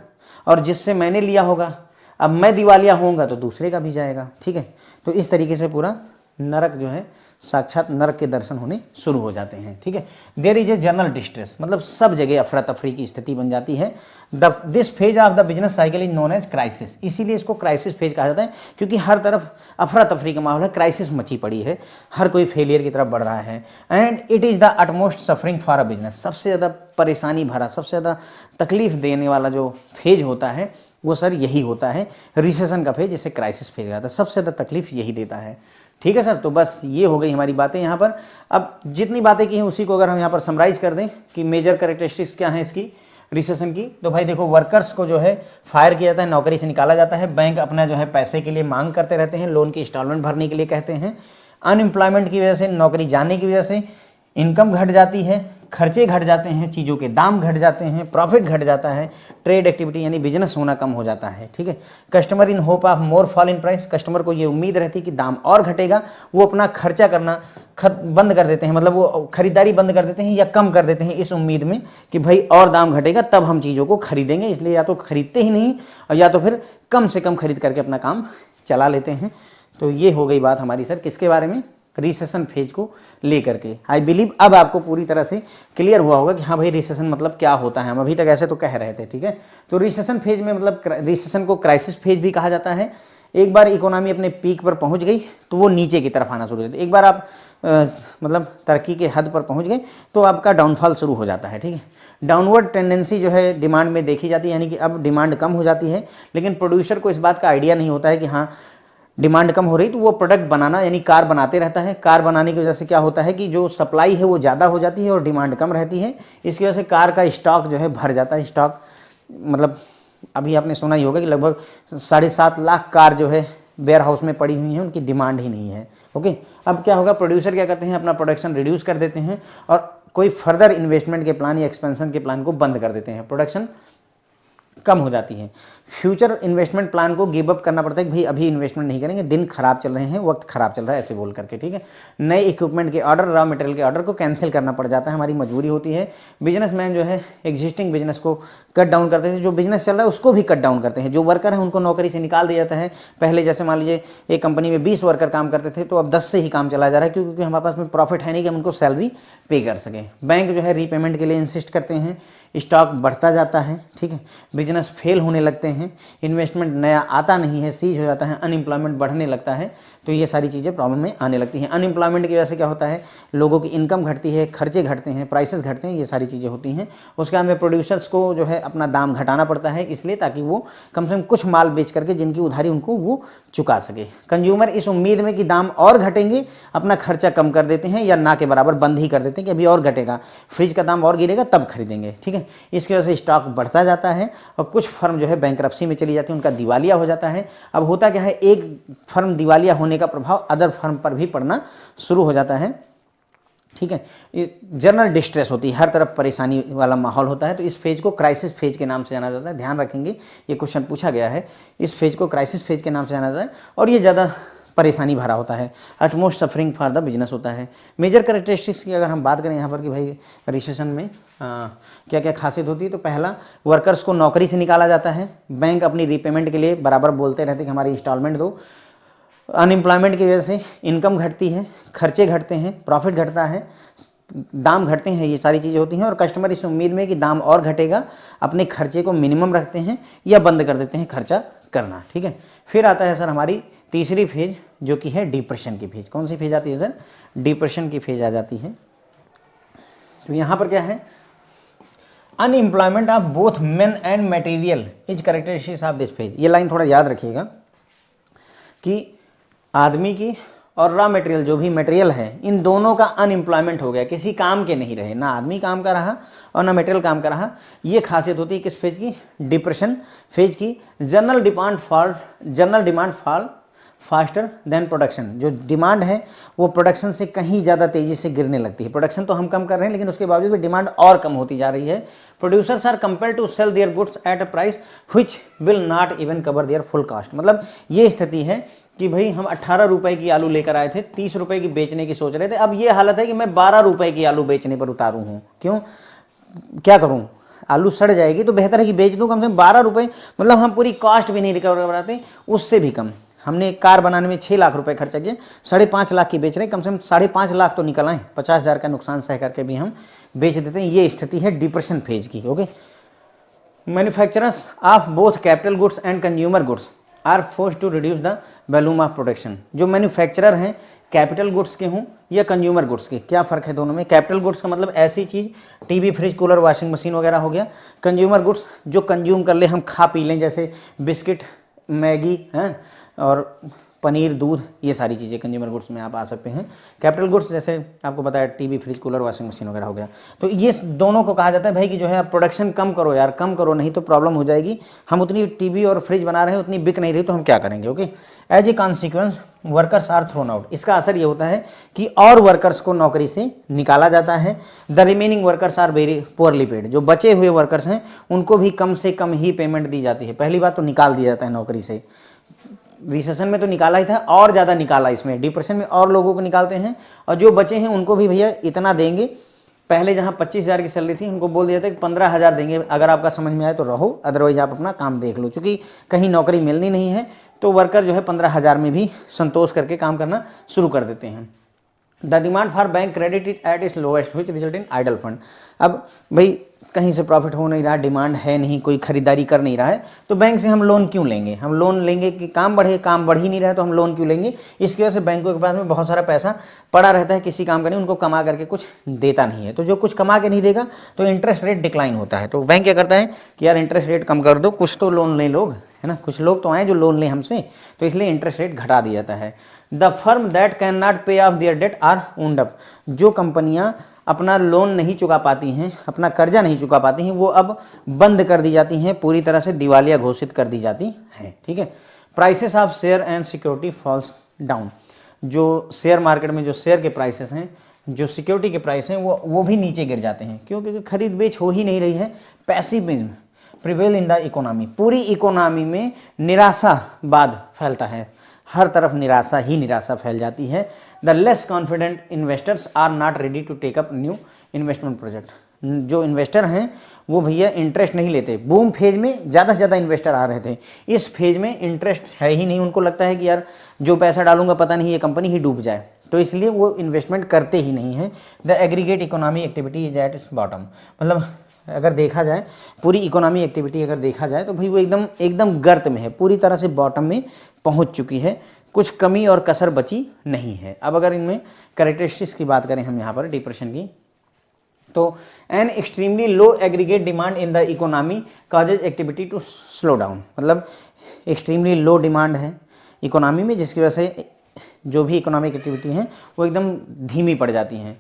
A: और जिससे मैंने लिया होगा, अब मैं दिवालिया होऊंगा तो दूसरे का भी जाएगा। ठीक है, तो इस तरीके से पूरा नरक जो है, साक्षात नरक के दर्शन होने शुरू हो जाते हैं। ठीक है, there is a general distress, मतलब सब जगह अफरा तफरी की स्थिति बन जाती है। This phase of the business cycle is known as crisis. इसीलिए इसको क्राइसिस फेज कहा जाता है, क्योंकि हर तरफ अफरा तफरी का माहौल है, क्राइसिस मची पड़ी है, हर कोई फेलियर की तरफ बढ़ रहा है। And it is the utmost suffering for a business. सबसे ज़्यादा परेशानी भरा, सबसे ज़्यादा तकलीफ देने वाला जो फेज होता है वो सर यही होता है, रिसेशन का फेज, जिसे क्राइसिस फेज कहा जाता है। सबसे ज़्यादा तकलीफ यही देता है। ठीक है सर, तो बस ये हो गई हमारी बातें यहाँ पर। अब जितनी बातें की हैं उसी को अगर हम यहाँ पर समराइज कर दें कि मेजर कैरेक्टरिस्टिक्स क्या हैं इसकी रिसेशन की, तो भाई देखो, वर्कर्स को जो है फायर किया जाता है, नौकरी से निकाला जाता है। बैंक अपना जो है पैसे के लिए मांग करते रहते हैं, लोन की इंस्टॉलमेंट भरने के लिए कहते हैं। अनएम्प्लॉयमेंट की वजह से, नौकरी जाने की वजह से इनकम घट जाती है, खर्चे घट जाते हैं, चीज़ों के दाम घट जाते हैं, प्रॉफिट घट जाता है, ट्रेड एक्टिविटी यानी बिजनेस होना कम हो जाता है। ठीक है, customer in hope of more fall in price, customer को ये उम्मीद रहती है कि दाम और घटेगा, वो अपना खर्चा करना बंद कर देते हैं, मतलब वो खरीदारी बंद कर देते हैं या कम कर देते हैं इस उम्मीद में कि भाई और दाम घटेगा तब हम चीज़ों को खरीदेंगे, इसलिए या तो खरीदते ही नहीं और या तो फिर कम से कम खरीद करके अपना काम चला लेते हैं। तो ये हो गई बात हमारी सर किसके बारे में, रिसेशन फेज को लेकर के। आई बिलीव अब आपको पूरी तरह से क्लियर हुआ होगा कि हाँ भाई रिसेशन मतलब क्या होता है। हम अभी तक ऐसे तो कह रहे थे, ठीक है। तो रिसेशन फेज में मतलब रिसेशन को क्राइसिस फेज भी कहा जाता है। एक बार इकोनॉमी अपने पीक पर पहुंच गई तो वो नीचे की तरफ आना शुरू हो जाती है। एक बार आप मतलब तरक्की के हद पर पहुंच गए तो आपका डाउनफॉल शुरू हो जाता है। ठीक है, डाउनवर्ड टेंडेंसी जो है डिमांड में देखी जाती है, यानी कि अब डिमांड कम हो जाती है, लेकिन प्रोड्यूसर को इस बात का आइडिया नहीं होता है कि हाँ डिमांड कम हो रही, तो वो प्रोडक्ट बनाना यानी कार बनाते रहता है। कार बनाने की वजह से क्या होता है कि जो सप्लाई है वो ज़्यादा हो जाती है और डिमांड कम रहती है। इसकी वजह से कार का स्टॉक जो है भर जाता है। स्टॉक मतलब अभी आपने सुना ही होगा कि लगभग 7.5 लाख कार जो है वेयर हाउस में पड़ी हुई हैं, उनकी डिमांड ही नहीं है। ओके, अब क्या होगा, प्रोड्यूसर क्या करते हैं, अपना प्रोडक्शन रिड्यूस कर देते हैं और कोई फर्दर इन्वेस्टमेंट के प्लान या एक्सपेंशन के प्लान को बंद कर देते हैं, प्रोडक्शन कम हो जाती है। फ्यूचर इन्वेस्टमेंट प्लान को गिव अप करना पड़ता है कि भाई अभी इन्वेस्टमेंट नहीं करेंगे, दिन खराब चल रहे हैं, वक्त खराब चल रहा है, ऐसे बोल करके। ठीक है, नए इक्विपमेंट के ऑर्डर, रॉ मटेरियल के ऑर्डर को कैंसिल करना पड़ जाता है, हमारी मजबूरी होती है। बिजनेसमैन जो है एग्जिस्टिंग बिजनेस को कट डाउन करते हैं, जो बिजनेस चल रहा है उसको भी कट डाउन करते हैं। जो वर्कर है उनको नौकरी से निकाल दिया जाता है। पहले जैसे मान लीजिए एक कंपनी में 20 वर्कर काम करते थे, तो अब 10 से ही काम चला जा रहा है, क्योंकि हमारे पास में प्रॉफिट है नहीं कि हम उनको सैलरी पे कर सकें। बैंक जो है रीपेमेंट के लिए इंसिस्ट करते हैं, स्टॉक बढ़ता जाता है। ठीक है, बिजनेस फेल होने लगते हैं, इन्वेस्टमेंट नया आता नहीं है, सीज हो जाता है, अनएम्प्लॉयमेंट बढ़ने लगता है। तो ये सारी चीज़ें प्रॉब्लम में आने लगती हैं। अनएम्प्लॉयमेंट की वजह से क्या होता है, लोगों की इनकम घटती है, खर्चे घटते हैं, प्राइसेस घटते हैं, ये सारी चीज़ें होती हैं। उसके बाद में प्रोड्यूसर्स को जो है अपना दाम घटाना पड़ता है, इसलिए ताकि वो कम से कम कुछ माल बेच करके जिनकी उधारी उनको वो चुका सके। कंज्यूमर इस उम्मीद में कि दाम और घटेंगे अपना खर्चा कम कर देते हैं या ना के बराबर बंद ही कर देते हैं कि अभी और घटेगा, फ्रिज का दाम और गिरेगा तब खरीदेंगे। ठीक है, इसकी वजह से स्टॉक बढ़ता जाता है और कुछ फर्म जो है बैंकरप्सी में चली जाती है, उनका दिवालिया हो जाता है। अब होता क्या है, एक फर्म दिवालिया होने का प्रभाव अदर फर्म पर भी पड़ना शुरू हो जाता है। ठीक है, ये जनरल डिस्ट्रेस होती है, हर तरफ परेशानी वाला माहौल होता है। तो इस फेज को क्राइसिस फेज के नाम से जाना जाता है। ध्यान रखेंगे, ये क्वेश्चन पूछा गया है, इस फेज को क्राइसिस फेज के नाम से जाना जाता है और ये ज़्यादा परेशानी भरा होता है, utmost suffering for the business होता है। मेजर कैरेक्टरिस्टिक्स की अगर हम बात करें यहाँ पर कि भाई रिसेशन में क्या क्या खासियत होती है, तो पहला, वर्कर्स को नौकरी से निकाला जाता है। बैंक अपनी रीपेमेंट के लिए बराबर बोलते रहते हैं कि हमारी इंस्टॉलमेंट दो। अनएम्प्लॉयमेंट की वजह से इनकम घटती है, खर्चे घटते हैं, प्रॉफिट घटता है, दाम घटते हैं, ये सारी चीज़ें होती हैं। और कस्टमर इस उम्मीद में कि दाम और घटेगा अपने खर्चे को मिनिमम रखते हैं या बंद कर देते हैं खर्चा करना। ठीक है, फिर आता है सर हमारी तीसरी फेज जो कि है डिप्रेशन की फेज। कौन सी फेज आती है सर, डिप्रेशन की फेज आ जाती है। तो यहाँ पर क्या है, unemployment of both men and material is characteristics of this phase. ये लाइन थोड़ा याद रखिएगा कि आदमी की और रॉ मटेरियल जो भी मटेरियल है, इन दोनों का अनएम्प्लॉयमेंट हो गया, किसी काम के नहीं रहे, ना आदमी काम का रहा और ना मटेरियल काम का रहा। ये खासियत होती है किस फेज की, डिप्रेशन फेज की। General demand fall faster than production. जो डिमांड है वो प्रोडक्शन से कहीं ज़्यादा तेज़ी से गिरने लगती है। प्रोडक्शन तो हम कम कर रहे हैं लेकिन उसके बावजूद भी डिमांड और कम होती जा रही है। Producers are compelled to sell their goods at a price which will not even cover their full cost. मतलब ये स्थिति है कि भाई हम 18 रुपए की आलू लेकर आए थे, 30 रुपए की बेचने की सोच रहे थे, अब ये हालत है कि मैं 12 रुपए की आलू बेचने पर उतारू हूँ। क्यों, क्या करूँ, आलू सड़ जाएगी तो बेहतर है कि बेच दूँ कम से कम 12 रुपए। मतलब हम पूरी कॉस्ट भी नहीं रिकवर कराते, उससे भी कम। हमने एक कार बनाने में 6 लाख रुपए खर्चा किया, 5.5 लाख की बेच रहे हैं, कम से कम 5.5 लाख तो निकल आए, 50,000 का नुकसान सह करके भी हम बेच देते हैं। ये स्थिति है डिप्रेशन फेज की। Okay, manufacturers of both capital goods and consumer goods are forced to reduce the volume of production. जो मैन्युफैक्चरर हैं कैपिटल गुड्स के हों या कंज्यूमर गुड्स के, क्या फ़र्क है दोनों में? कैपिटल गुड्स का मतलब ऐसी चीज़, TV, fridge, cooler, washing machine वगैरह हो गया। कंज्यूमर गुड्स जो कंज्यूम कर ले, हम खा पी लें, जैसे बिस्किट, मैगी हैं और पनीर, दूध, ये सारी चीज़ें कंज्यूमर गुड्स में आप आ सकते हैं। कैपिटल गुड्स जैसे आपको बताया TV, fridge, cooler, washing machine वगैरह हो गया। तो ये दोनों को कहा जाता है भाई कि जो है आप प्रोडक्शन कम करो यार, कम करो, नहीं तो प्रॉब्लम हो जाएगी। हम उतनी टीवी और फ्रिज बना रहे हैं, उतनी बिक नहीं रही, तो हम क्या करेंगे? Okay, as a consequence workers are thrown out. इसका असर ये होता है कि और वर्कर्स को नौकरी से निकाला जाता है। The remaining workers are very poorly paid. जो बचे हुए वर्कर्स हैं उनको भी कम से कम ही पेमेंट दी जाती है। पहली बात तो निकाल दिया जाता है नौकरी से। रिसेशन में तो निकाला ही था, और ज़्यादा निकाला इसमें, डिप्रेशन में और लोगों को निकालते हैं, और जो बचे हैं उनको भी भैया इतना देंगे। पहले जहाँ 25,000 की सैलरी थी, उनको बोल दिया था कि 15,000 देंगे, अगर आपका समझ में आए तो रहो, अदरवाइज आप अपना काम देख लो। चूँकि कहीं नौकरी मिलनी नहीं है तो वर्कर जो है 15,000 में भी संतोष करके काम करना शुरू कर देते हैं। The demand for bank credit at its lowest which result in idle fund. अब भाई कहीं से प्रॉफिट हो नहीं रहा, डिमांड है नहीं, कोई खरीदारी कर नहीं रहा है, तो बैंक से हम लोन क्यों लेंगे? हम लोन लेंगे कि काम बढ़े, काम बढ़ ही नहीं रहा है तो हम लोन क्यों लेंगे? इसकी वजह से बैंकों के पास में बहुत सारा पैसा पड़ा रहता है, किसी काम का नहीं, उनको कमा करके कुछ देता नहीं है। तो जो कुछ कमा के नहीं देगा तो इंटरेस्ट रेट डिक्लाइन होता है। तो बैंक क्या करता है कि यार इंटरेस्ट रेट कम कर दो, कुछ तो लोन लें लोग, है ना, कुछ लोग तो आए जो लोन लें हमसे, तो इसलिए इंटरेस्ट रेट घटा दिया जाता है। The firm that can not pay off their debt are owned up. जो कंपनियां अपना लोन नहीं चुका पाती हैं, अपना कर्जा नहीं चुका पाती हैं, वो अब बंद कर दी जाती हैं, पूरी तरह से दिवालिया घोषित कर दी जाती हैं। ठीक है। Prices of share and security falls down. जो शेयर मार्केट में जो शेयर के प्राइसेस हैं, जो सिक्योरिटी के प्राइस हैं, वो भी नीचे गिर जाते हैं। क्यों? क्योंकि खरीद बेच हो ही नहीं रही है। पैसिविज्म प्रिवेल इन द इकोनॉमी। पूरी इकोनॉमी में निराशावाद फैलता है, हर तरफ निराशा ही निराशा फैल जाती है। The less confident investors are not ready to take up new investment project. जो इन्वेस्टर हैं वो भैया इंटरेस्ट नहीं लेते। बूम फेज में ज़्यादा से ज़्यादा इन्वेस्टर आ रहे थे, इस फेज में इंटरेस्ट है ही नहीं। उनको लगता है कि यार जो पैसा डालूंगा पता नहीं ये कंपनी ही डूब जाए, तो इसलिए वो इन्वेस्टमेंट करते ही नहीं हैं। The aggregate economy activity is at its bottom. मतलब अगर देखा जाए पूरी इकोनॉमी एक्टिविटी अगर देखा जाए तो भाई वो एकदम गर्त में है, पूरी तरह से बॉटम में पहुंच चुकी है, कुछ कमी और कसर बची नहीं है। अब अगर इनमें कैरेक्टरिस्टिक्स की बात करें हम यहाँ पर डिप्रेशन की, तो an extremely low aggregate demand in the economy causes activity to slow down. मतलब एक्सट्रीमली लो डिमांड है इकोनॉमी में, जिसकी वजह से जो भी इकोनॉमिक एक्टिविटी हैं वो एकदम धीमी पड़ जाती हैं।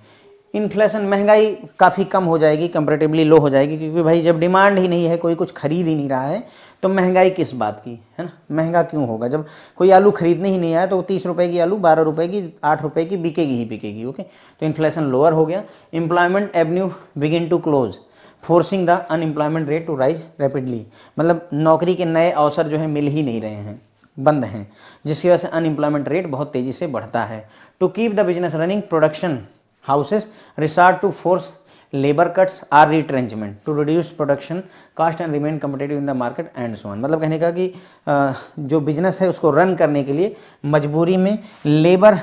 A: इन्फ्लेशन, महंगाई काफ़ी कम हो जाएगी, कंपैरेटिवली लो हो जाएगी, क्योंकि भाई जब डिमांड ही नहीं है, कोई कुछ खरीद ही नहीं रहा है, तो महंगाई किस बात की, है ना। महंगा क्यों होगा? जब कोई आलू खरीदने ही नहीं आया तो 30 रुपए की आलू 12 रुपए की, 8 रुपए की बिकेगी ही बिकेगी। ओके, तो इन्फ्लेशन लोअर हो गया। Employment avenue begin to close forcing the unemployment rate to rise rapidly. मतलब नौकरी के नए अवसर जो है मिल ही नहीं रहे हैं, बंद हैं, जिसकी वजह से अनएम्प्लॉयमेंट रेट बहुत तेज़ी से बढ़ता है। To keep the business running production houses resort to force labour cuts or retrenchment to reduce production cost and remain competitive in the market and so on. मतलब कहने का कि जो बिजनेस है उसको रन करने के लिए मजबूरी में लेबर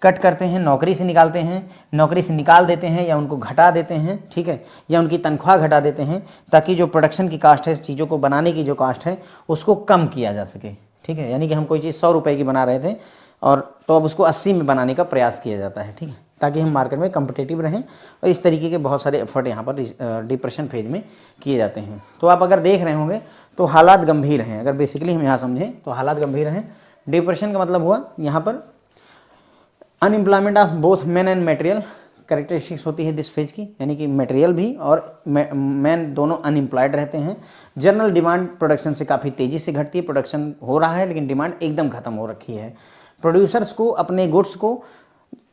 A: कट करते हैं, नौकरी से निकालते हैं, नौकरी से निकाल देते हैं या उनको घटा देते हैं, ठीक है, या उनकी तनख्वाह घटा देते हैं, ताकि जो प्रोडक्शन की कास्ट है, चीज़ों को बनाने की जो कास्ट है उसको कम किया जा सके। ठीक है, यानी कि हम कोई चीज़ 100 रुपए की बना रहे थे और तो अब उसको 80 में बनाने का प्रयास किया जाता है। ठीक है, ताकि हम मार्केट में कंपिटेटिव रहें। और इस तरीके के बहुत सारे एफर्ट यहाँ पर डिप्रेशन फेज में किए जाते हैं। तो आप अगर देख रहे होंगे तो हालात गंभीर हैं। अगर बेसिकली हम यहाँ समझें तो हालात गंभीर हैं। डिप्रेशन का मतलब हुआ यहाँ पर unemployment of both man and material characteristics होती है दिस फेज की, यानी कि मटेरियल भी और मैन दोनों अनएम्प्लॉयड रहते हैं। जनरल डिमांड प्रोडक्शन से काफ़ी तेज़ी से घटती है, प्रोडक्शन हो रहा है लेकिन डिमांड एकदम खत्म हो रखी है। प्रोड्यूसर्स को अपने गुड्स को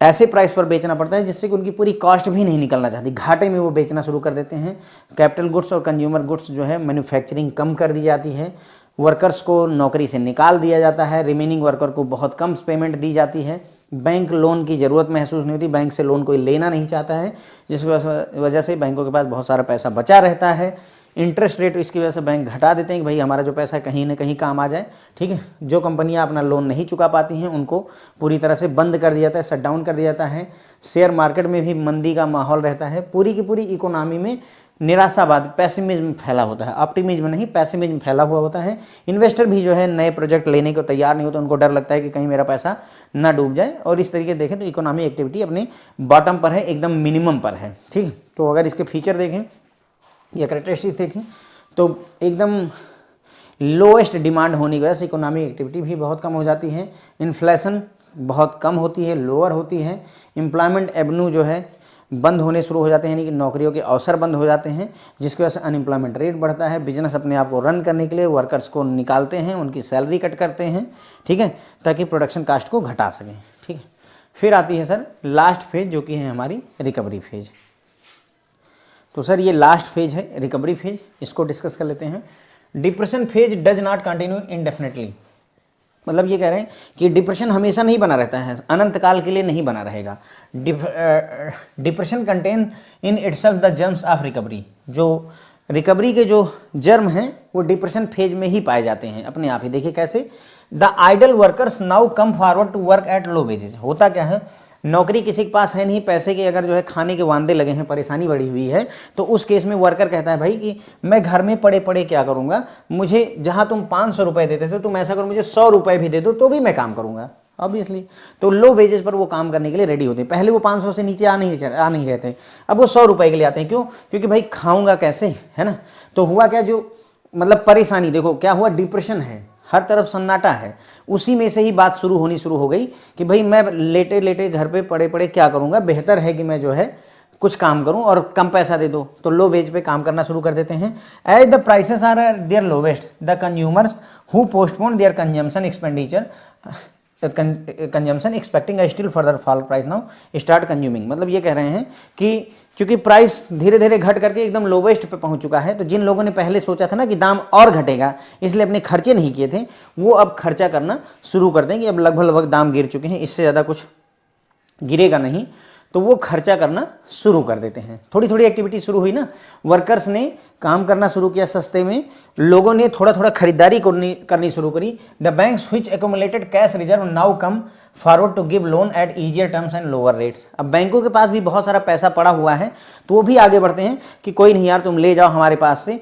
A: ऐसे प्राइस पर बेचना पड़ता है जिससे कि उनकी पूरी कॉस्ट भी नहीं निकलना चाहती, घाटे में वो बेचना शुरू कर देते हैं। कैपिटल गुड्स और कंज्यूमर गुड्स जो है मैन्युफैक्चरिंग कम कर दी जाती है, वर्कर्स को नौकरी से निकाल दिया जाता है, रिमेनिंग वर्कर को बहुत कम पेमेंट दी जाती है, बैंक लोन की ज़रूरत महसूस नहीं होती, बैंक से लोन कोई लेना नहीं चाहता है, जिस वजह से बैंकों के पास बहुत सारा पैसा बचा रहता है। इंटरेस्ट रेट इसकी वजह से बैंक घटा देते हैं कि भाई हमारा जो पैसा कहीं ना कहीं काम आ जाए, ठीक है। जो कंपनियां अपना लोन नहीं चुका पाती हैं उनको पूरी तरह से बंद कर दिया जाता है, शट डाउन कर दिया जाता है। शेयर मार्केट में भी मंदी का माहौल रहता है, पूरी की पूरी इकोनॉमी में निराशावाद, पैसिमिज्म फैला होता है, ऑप्टिमिज्म नहीं पैसिमिज्म फैला हुआ होता है। इन्वेस्टर भी जो है नए प्रोजेक्ट लेने को तैयार नहीं होते, उनको डर लगता है कि कहीं मेरा पैसा ना डूब जाए। और इस तरीके देखें तो इकोनॉमी एक्टिविटी अपने बॉटम पर है, एकदम मिनिमम पर है, ठीक है। तो अगर इसके फीचर देखें या करेक्टरिस्टिक्स देखें तो एकदम लोएस्ट डिमांड होने की वजह से इकोनॉमिक एक्टिविटी भी बहुत कम हो जाती है, इन्फ्लेशन बहुत कम होती है, लोअर होती है, एम्प्लॉयमेंट एवेन्यू जो है बंद होने शुरू हो जाते हैं, यानी कि नौकरियों के अवसर बंद हो जाते हैं, जिसकी वजह से अनएम्प्लॉयमेंट रेट बढ़ता है। बिजनेस अपने आप को रन करने के लिए वर्कर्स को निकालते हैं, उनकी सैलरी कट करते हैं, ठीक है, ताकि प्रोडक्शन कास्ट को घटा सकें, ठीक है। फिर आती है सर लास्ट फेज जो कि है हमारी रिकवरी फेज। तो सर ये लास्ट फेज है रिकवरी फेज, इसको डिस्कस कर लेते हैं। Depression phase does not continue indefinitely, मतलब ये कह रहे हैं कि डिप्रेशन हमेशा नहीं बना रहता है, अनंत काल के लिए नहीं बना रहेगा। Depression contain in itself the germs of recovery, जो रिकवरी के जो जर्म हैं वो डिप्रेशन फेज में ही पाए जाते हैं अपने आप ही। देखिए कैसे, the idle workers now come forward to work at low wages. होता क्या है, नौकरी किसी के पास है नहीं, पैसे के अगर जो है खाने के वांदे लगे हैं, परेशानी बढ़ी हुई है, तो उस केस में वर्कर कहता है भाई कि मैं घर में पड़े पड़े क्या करूंगा, मुझे जहां तुम 500 रुपए देते थे तुम ऐसा करो मुझे 100 रुपए भी दे दो तो भी मैं काम करूंगा ऑब्वियसली। तो लो वेजेस पर वो काम करने के लिए रेडी होते हैं। पहले वो 500 से नीचे आ नहीं रहते, अब वो 100 रुपए के लिए आते हैं। क्यों? क्योंकि भाई खाऊंगा कैसे, है ना। तो हुआ क्या, जो मतलब परेशानी देखो क्या हुआ, डिप्रेशन है, हर तरफ सन्नाटा है, उसी में से ही बात शुरू हो गई कि भाई मैं लेटे लेटे घर पे पड़े पड़े क्या करूंगा, बेहतर है कि मैं जो है कुछ काम करूं और कम पैसा दे दो। तो लो वेज पे काम करना शुरू कर देते हैं। As the prices are their lowest the consumers who postpone their consumption expenditure consumption expecting a still further fall price now start consuming. मतलब ये कह रहे हैं कि चूंकि प्राइस धीरे धीरे घट करके एकदम लोवेस्ट पे पहुंच चुका है, तो जिन लोगों ने पहले सोचा था ना कि दाम और घटेगा इसलिए अपने खर्चे नहीं किए थे, वो अब खर्चा करना शुरू कर देंगे। अब लगभग दाम गिर चुके हैं, इससे ज़्यादा कुछ गिरेगा नहीं, तो वो खर्चा करना शुरू कर देते हैं। थोड़ी थोड़ी एक्टिविटी शुरू हुई ना, वर्कर्स ने काम करना शुरू किया सस्ते में, लोगों ने थोड़ा थोड़ा खरीदारी करनी शुरू करी। The banks which accumulated cash reserve now come forward to give loan at easier terms and lower rates. अब बैंकों के पास भी बहुत सारा पैसा पड़ा हुआ है, तो वो भी आगे बढ़ते हैं कि कोई नहीं यार तुम ले जाओ हमारे पास से,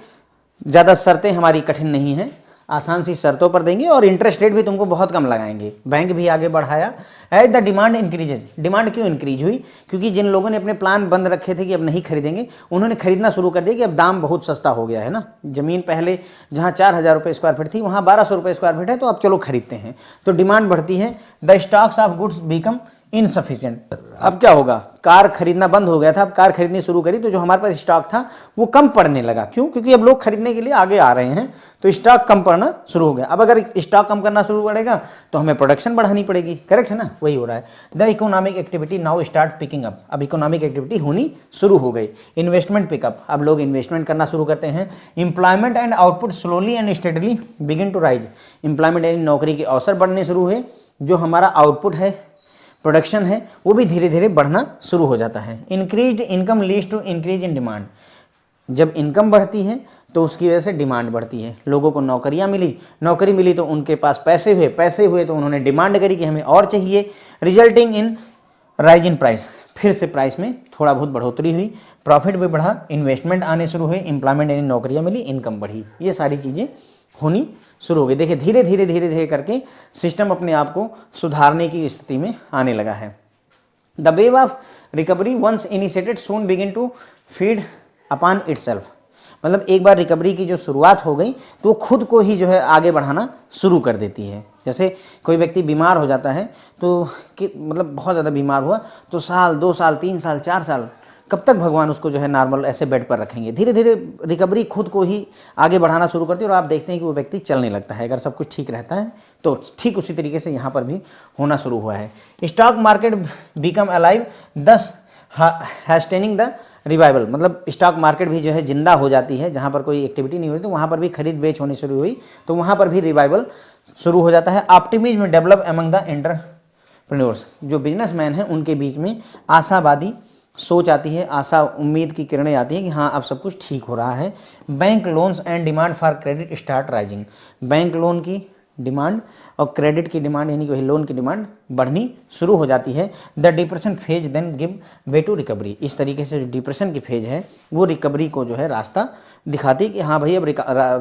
A: ज़्यादा शर्तें हमारी कठिन नहीं हैं, आसान सी शर्तों पर देंगे और इंटरेस्ट रेट भी तुमको बहुत कम लगाएंगे। बैंक भी आगे बढ़ाया। As the demand increases, demand क्यों इंक्रीज हुई? क्योंकि जिन लोगों ने अपने प्लान बंद रखे थे कि अब नहीं खरीदेंगे, उन्होंने खरीदना शुरू कर दिया कि अब दाम बहुत सस्ता हो गया है ना। जमीन पहले जहाँ 4000 रुपये स्क्वायर फीट थी वहाँ 1200 रुपये स्क्वायर फीट है, तो अब चलो खरीदते हैं। तो डिमांड बढ़ती है। The stocks of goods become insufficient. अब क्या होगा, कार खरीदना बंद हो गया था, अब कार खरीदनी शुरू करी तो जो हमारे पास स्टॉक था वो कम पड़ने लगा। क्यों? क्योंकि अब लोग खरीदने के लिए आगे आ रहे हैं, तो स्टॉक कम पड़ना शुरू हो गया। अब अगर स्टॉक कम करना शुरू करेगा तो हमें प्रोडक्शन बढ़ानी पड़ेगी, करेक्ट है ना, वही हो रहा है। The economic activity now start picking up, अब इकोनॉमिक एक्टिविटी होनी शुरू हो गई। इन्वेस्टमेंट पिकअप, अब लोग इन्वेस्टमेंट करना शुरू करते हैं। Employment and output slowly and steadily begin to rise, employment यानी नौकरी के अवसर बढ़ने शुरू हुए। जो हमारा आउटपुट है, प्रोडक्शन है, वो भी धीरे धीरे बढ़ना शुरू हो जाता है। Increased income leads to increase in demand, जब इनकम बढ़ती है तो उसकी वजह से डिमांड बढ़ती है। लोगों को नौकरियां मिली, नौकरी मिली तो उनके पास पैसे हुए, पैसे हुए तो उन्होंने डिमांड करी कि हमें और चाहिए। Resulting in rise in price, फिर से प्राइस में थोड़ा बहुत बढ़ोतरी हुई, प्रॉफिट भी बढ़ा, इन्वेस्टमेंट आने शुरू हुए, एम्प्लॉयमेंट यानी नौकरियां मिली, इनकम बढ़ी, ये सारी चीज़ें होनी शुरू हो गई। देखिए धीरे धीरे करके सिस्टम अपने आप को सुधारने की स्थिति में आने लगा है। The wave of recovery once initiated soon begin to feed upon itself, मतलब एक बार रिकवरी की जो शुरुआत हो गई तो वो खुद को ही जो है आगे बढ़ाना शुरू कर देती है। जैसे कोई व्यक्ति बीमार हो जाता है तो कि मतलब बहुत ज़्यादा बीमार हुआ तो साल 2 साल 3 साल 4 साल कब तक भगवान उसको जो है नॉर्मल ऐसे बेड पर रखेंगे। धीरे धीरे रिकवरी खुद को ही आगे बढ़ाना शुरू करती है और आप देखते हैं कि वो व्यक्ति चलने लगता है अगर सब कुछ ठीक रहता है। तो ठीक उसी तरीके से यहाँ पर भी होना शुरू हुआ है। स्टॉक मार्केट बिकम अलाइव दस हैस्टेनिंग द रिवाइवल, मतलब स्टॉक मार्केट भी जो है जिंदा हो जाती है। जहाँ पर कोई एक्टिविटी नहीं हुई तो वहाँ पर भी खरीद बेच होनी शुरू हुई तो वहाँ पर भी रिवाइवल शुरू हो जाता है। Optimism develop among the entrepreneurs, जो बिजनेसमैन हैं उनके बीच में आशावादी सोच आती है, आशा उम्मीद की किरणें आती हैं कि हाँ अब सब कुछ ठीक हो रहा है। Bank loans and demand for credit start rising, bank loan की डिमांड और क्रेडिट की डिमांड यानी कि वही लोन की डिमांड बढ़नी शुरू हो जाती है। The depression phase then give way to recovery, इस तरीके से जो डिप्रेशन की फेज है वो रिकवरी को जो है रास्ता दिखाती है कि हाँ भाई अब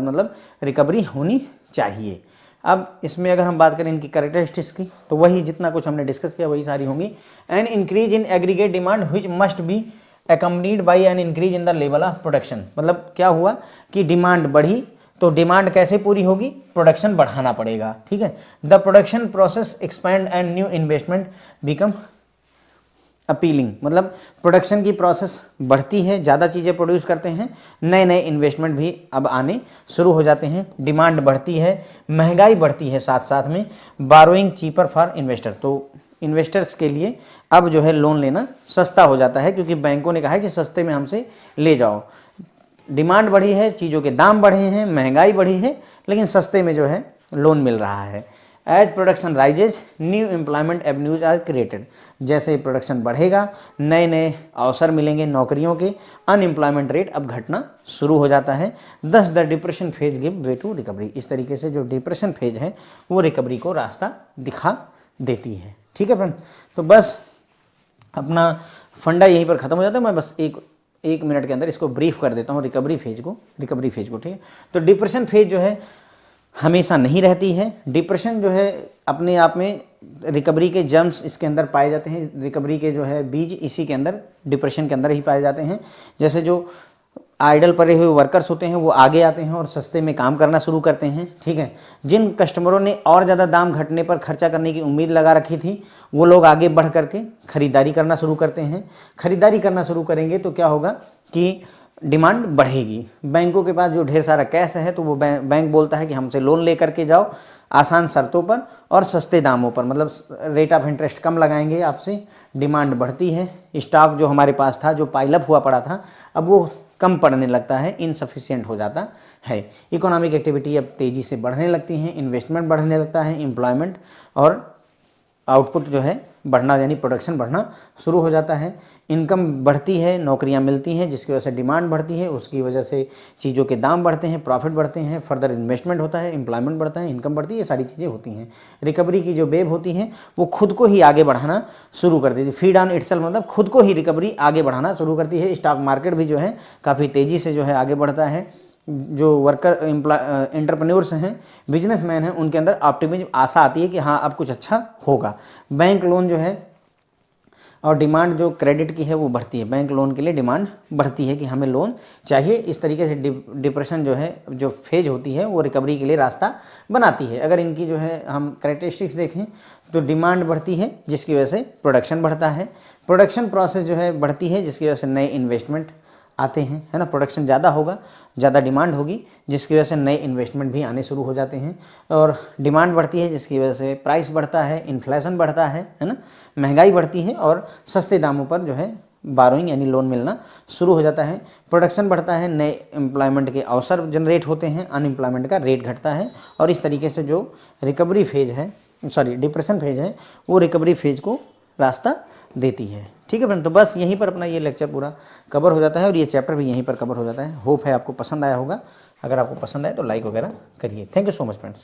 A: मतलब रिकवरी होनी चाहिए। अब इसमें अगर हम बात करें इनकी कैरेक्टरिस्टिक्स की तो वही जितना कुछ हमने डिस्कस किया वही सारी होंगी। An increase in aggregate demand which must be accompanied by an increase in the level of production, मतलब क्या हुआ कि डिमांड बढ़ी तो डिमांड कैसे पूरी होगी, प्रोडक्शन बढ़ाना पड़ेगा। ठीक है, the production process expand and new investment become appealing, मतलब प्रोडक्शन की प्रोसेस बढ़ती है, ज़्यादा चीज़ें प्रोड्यूस करते हैं, नए नए इन्वेस्टमेंट भी अब आने शुरू हो जाते हैं, डिमांड बढ़ती है, महंगाई बढ़ती है साथ साथ में, बारोइंग चीपर फॉर इन्वेस्टर, तो इन्वेस्टर्स के लिए अब जो है लोन लेना सस्ता हो जाता है क्योंकि बैंकों ने कहा है कि सस्ते में हमसे ले जाओ। डिमांड बढ़ी है, चीज़ों के दाम बढ़े हैं, महंगाई बढ़ी है, लेकिन सस्ते में जो है लोन मिल रहा है। As production rises new employment avenues are created, जैसे प्रोडक्शन बढ़ेगा नए नए अवसर मिलेंगे नौकरियों के, अनएम्प्लॉयमेंट रेट अब घटना शुरू हो जाता है। Thus the depression phase give way to recovery, इस तरीके से जो डिप्रेशन फेज है वो रिकवरी को रास्ता दिखा देती है। ठीक है फ्रेंड, तो बस अपना फंडा यहीं पर ख़त्म हो जाता है। मैं बस एक मिनट के अंदर इसको ब्रीफ कर देता हूँ रिकवरी फेज को। ठीक है, तो डिप्रेशन फेज जो है हमेशा नहीं रहती है। डिप्रेशन जो है अपने आप में रिकवरी के जर्म्स इसके अंदर पाए जाते हैं, रिकवरी के जो है बीज इसी के अंदर डिप्रेशन के अंदर ही पाए जाते हैं। जैसे जो आइडल पड़े हुए वर्कर्स होते हैं वो आगे आते हैं और सस्ते में काम करना शुरू करते हैं। ठीक है, जिन कस्टमरों ने और ज़्यादा दाम घटने पर खर्चा करने की उम्मीद लगा रखी थी वो लोग आगे बढ़ करके खरीदारी करना शुरू करते हैं। खरीदारी करना शुरू करेंगे तो क्या होगा कि डिमांड बढ़ेगी। बैंकों के पास जो ढेर सारा कैश है तो वो बैंक बोलता है कि हमसे लोन ले करके जाओ आसान शर्तों पर और सस्ते दामों पर, मतलब रेट ऑफ इंटरेस्ट कम लगाएंगे आपसे। डिमांड बढ़ती है, स्टॉक जो हमारे पास था जो पाइलअप हुआ पड़ा था अब वो कम पड़ने लगता है, इनसफिशिएंट हो जाता है। इकोनॉमिक एक्टिविटी अब तेज़ी से बढ़ने लगती है, इन्वेस्टमेंट बढ़ने लगता है, एम्प्लॉयमेंट और आउटपुट जो है बढ़ना यानी प्रोडक्शन बढ़ना शुरू हो जाता है। इनकम बढ़ती है, नौकरियां मिलती हैं जिसकी वजह से डिमांड बढ़ती है, उसकी वजह से चीज़ों के दाम बढ़ते हैं, प्रॉफिट बढ़ते हैं, फर्दर इन्वेस्टमेंट होता है, एम्प्लॉयमेंट बढ़ता है, इनकम बढ़ती है, ये सारी चीज़ें होती हैं। रिकवरी की जो वेव होती है वो खुद को ही आगे बढ़ाना शुरू कर देती है। फीड ऑन इटसेल्फ, मतलब खुद को ही रिकवरी आगे बढ़ाना शुरू करती है। स्टॉक मार्केट भी जो है काफ़ी तेज़ी से जो है आगे बढ़ता है। जो वर्कर एंटरप्रेन्योर्स हैं, बिजनेसमैन हैं, उनके अंदर ऑप्टिमिज्म आशा आती है कि हाँ अब कुछ अच्छा होगा। बैंक लोन जो है और डिमांड जो क्रेडिट की है वो बढ़ती है, बैंक लोन के लिए डिमांड बढ़ती है कि हमें लोन चाहिए। इस तरीके से डिप्रेशन जो है जो फेज होती है वो रिकवरी के लिए रास्ता बनाती है। अगर इनकी जो है हम कैरेक्टरिस्टिक्स देखें तो डिमांड बढ़ती है जिसकी वजह से प्रोडक्शन बढ़ता है, प्रोडक्शन प्रोसेस जो है बढ़ती है जिसकी वजह से नए इन्वेस्टमेंट आते हैं, है ना। प्रोडक्शन ज़्यादा होगा, ज़्यादा डिमांड होगी जिसकी वजह से नए इन्वेस्टमेंट भी आने शुरू हो जाते हैं और डिमांड बढ़ती है जिसकी वजह से प्राइस बढ़ता है, इन्फ्लेशन बढ़ता है ना, महंगाई बढ़ती है और सस्ते दामों पर जो है बारोइंग यानी लोन मिलना शुरू हो जाता है। प्रोडक्शन बढ़ता है, नए एम्प्लॉयमेंट के अवसर जनरेट होते हैं, अनएम्प्लॉयमेंट का रेट घटता है और इस तरीके से जो रिकवरी फेज है डिप्रेशन फेज है वो रिकवरी फेज को रास्ता देती है। ठीक है फ्रेंड, तो बस यहीं पर अपना ये लेक्चर पूरा कवर हो जाता है और ये चैप्टर भी यहीं पर कवर हो जाता है। होप है आपको पसंद आया होगा। अगर आपको पसंद आए तो लाइक वगैरह करिए। Thank you so much friends.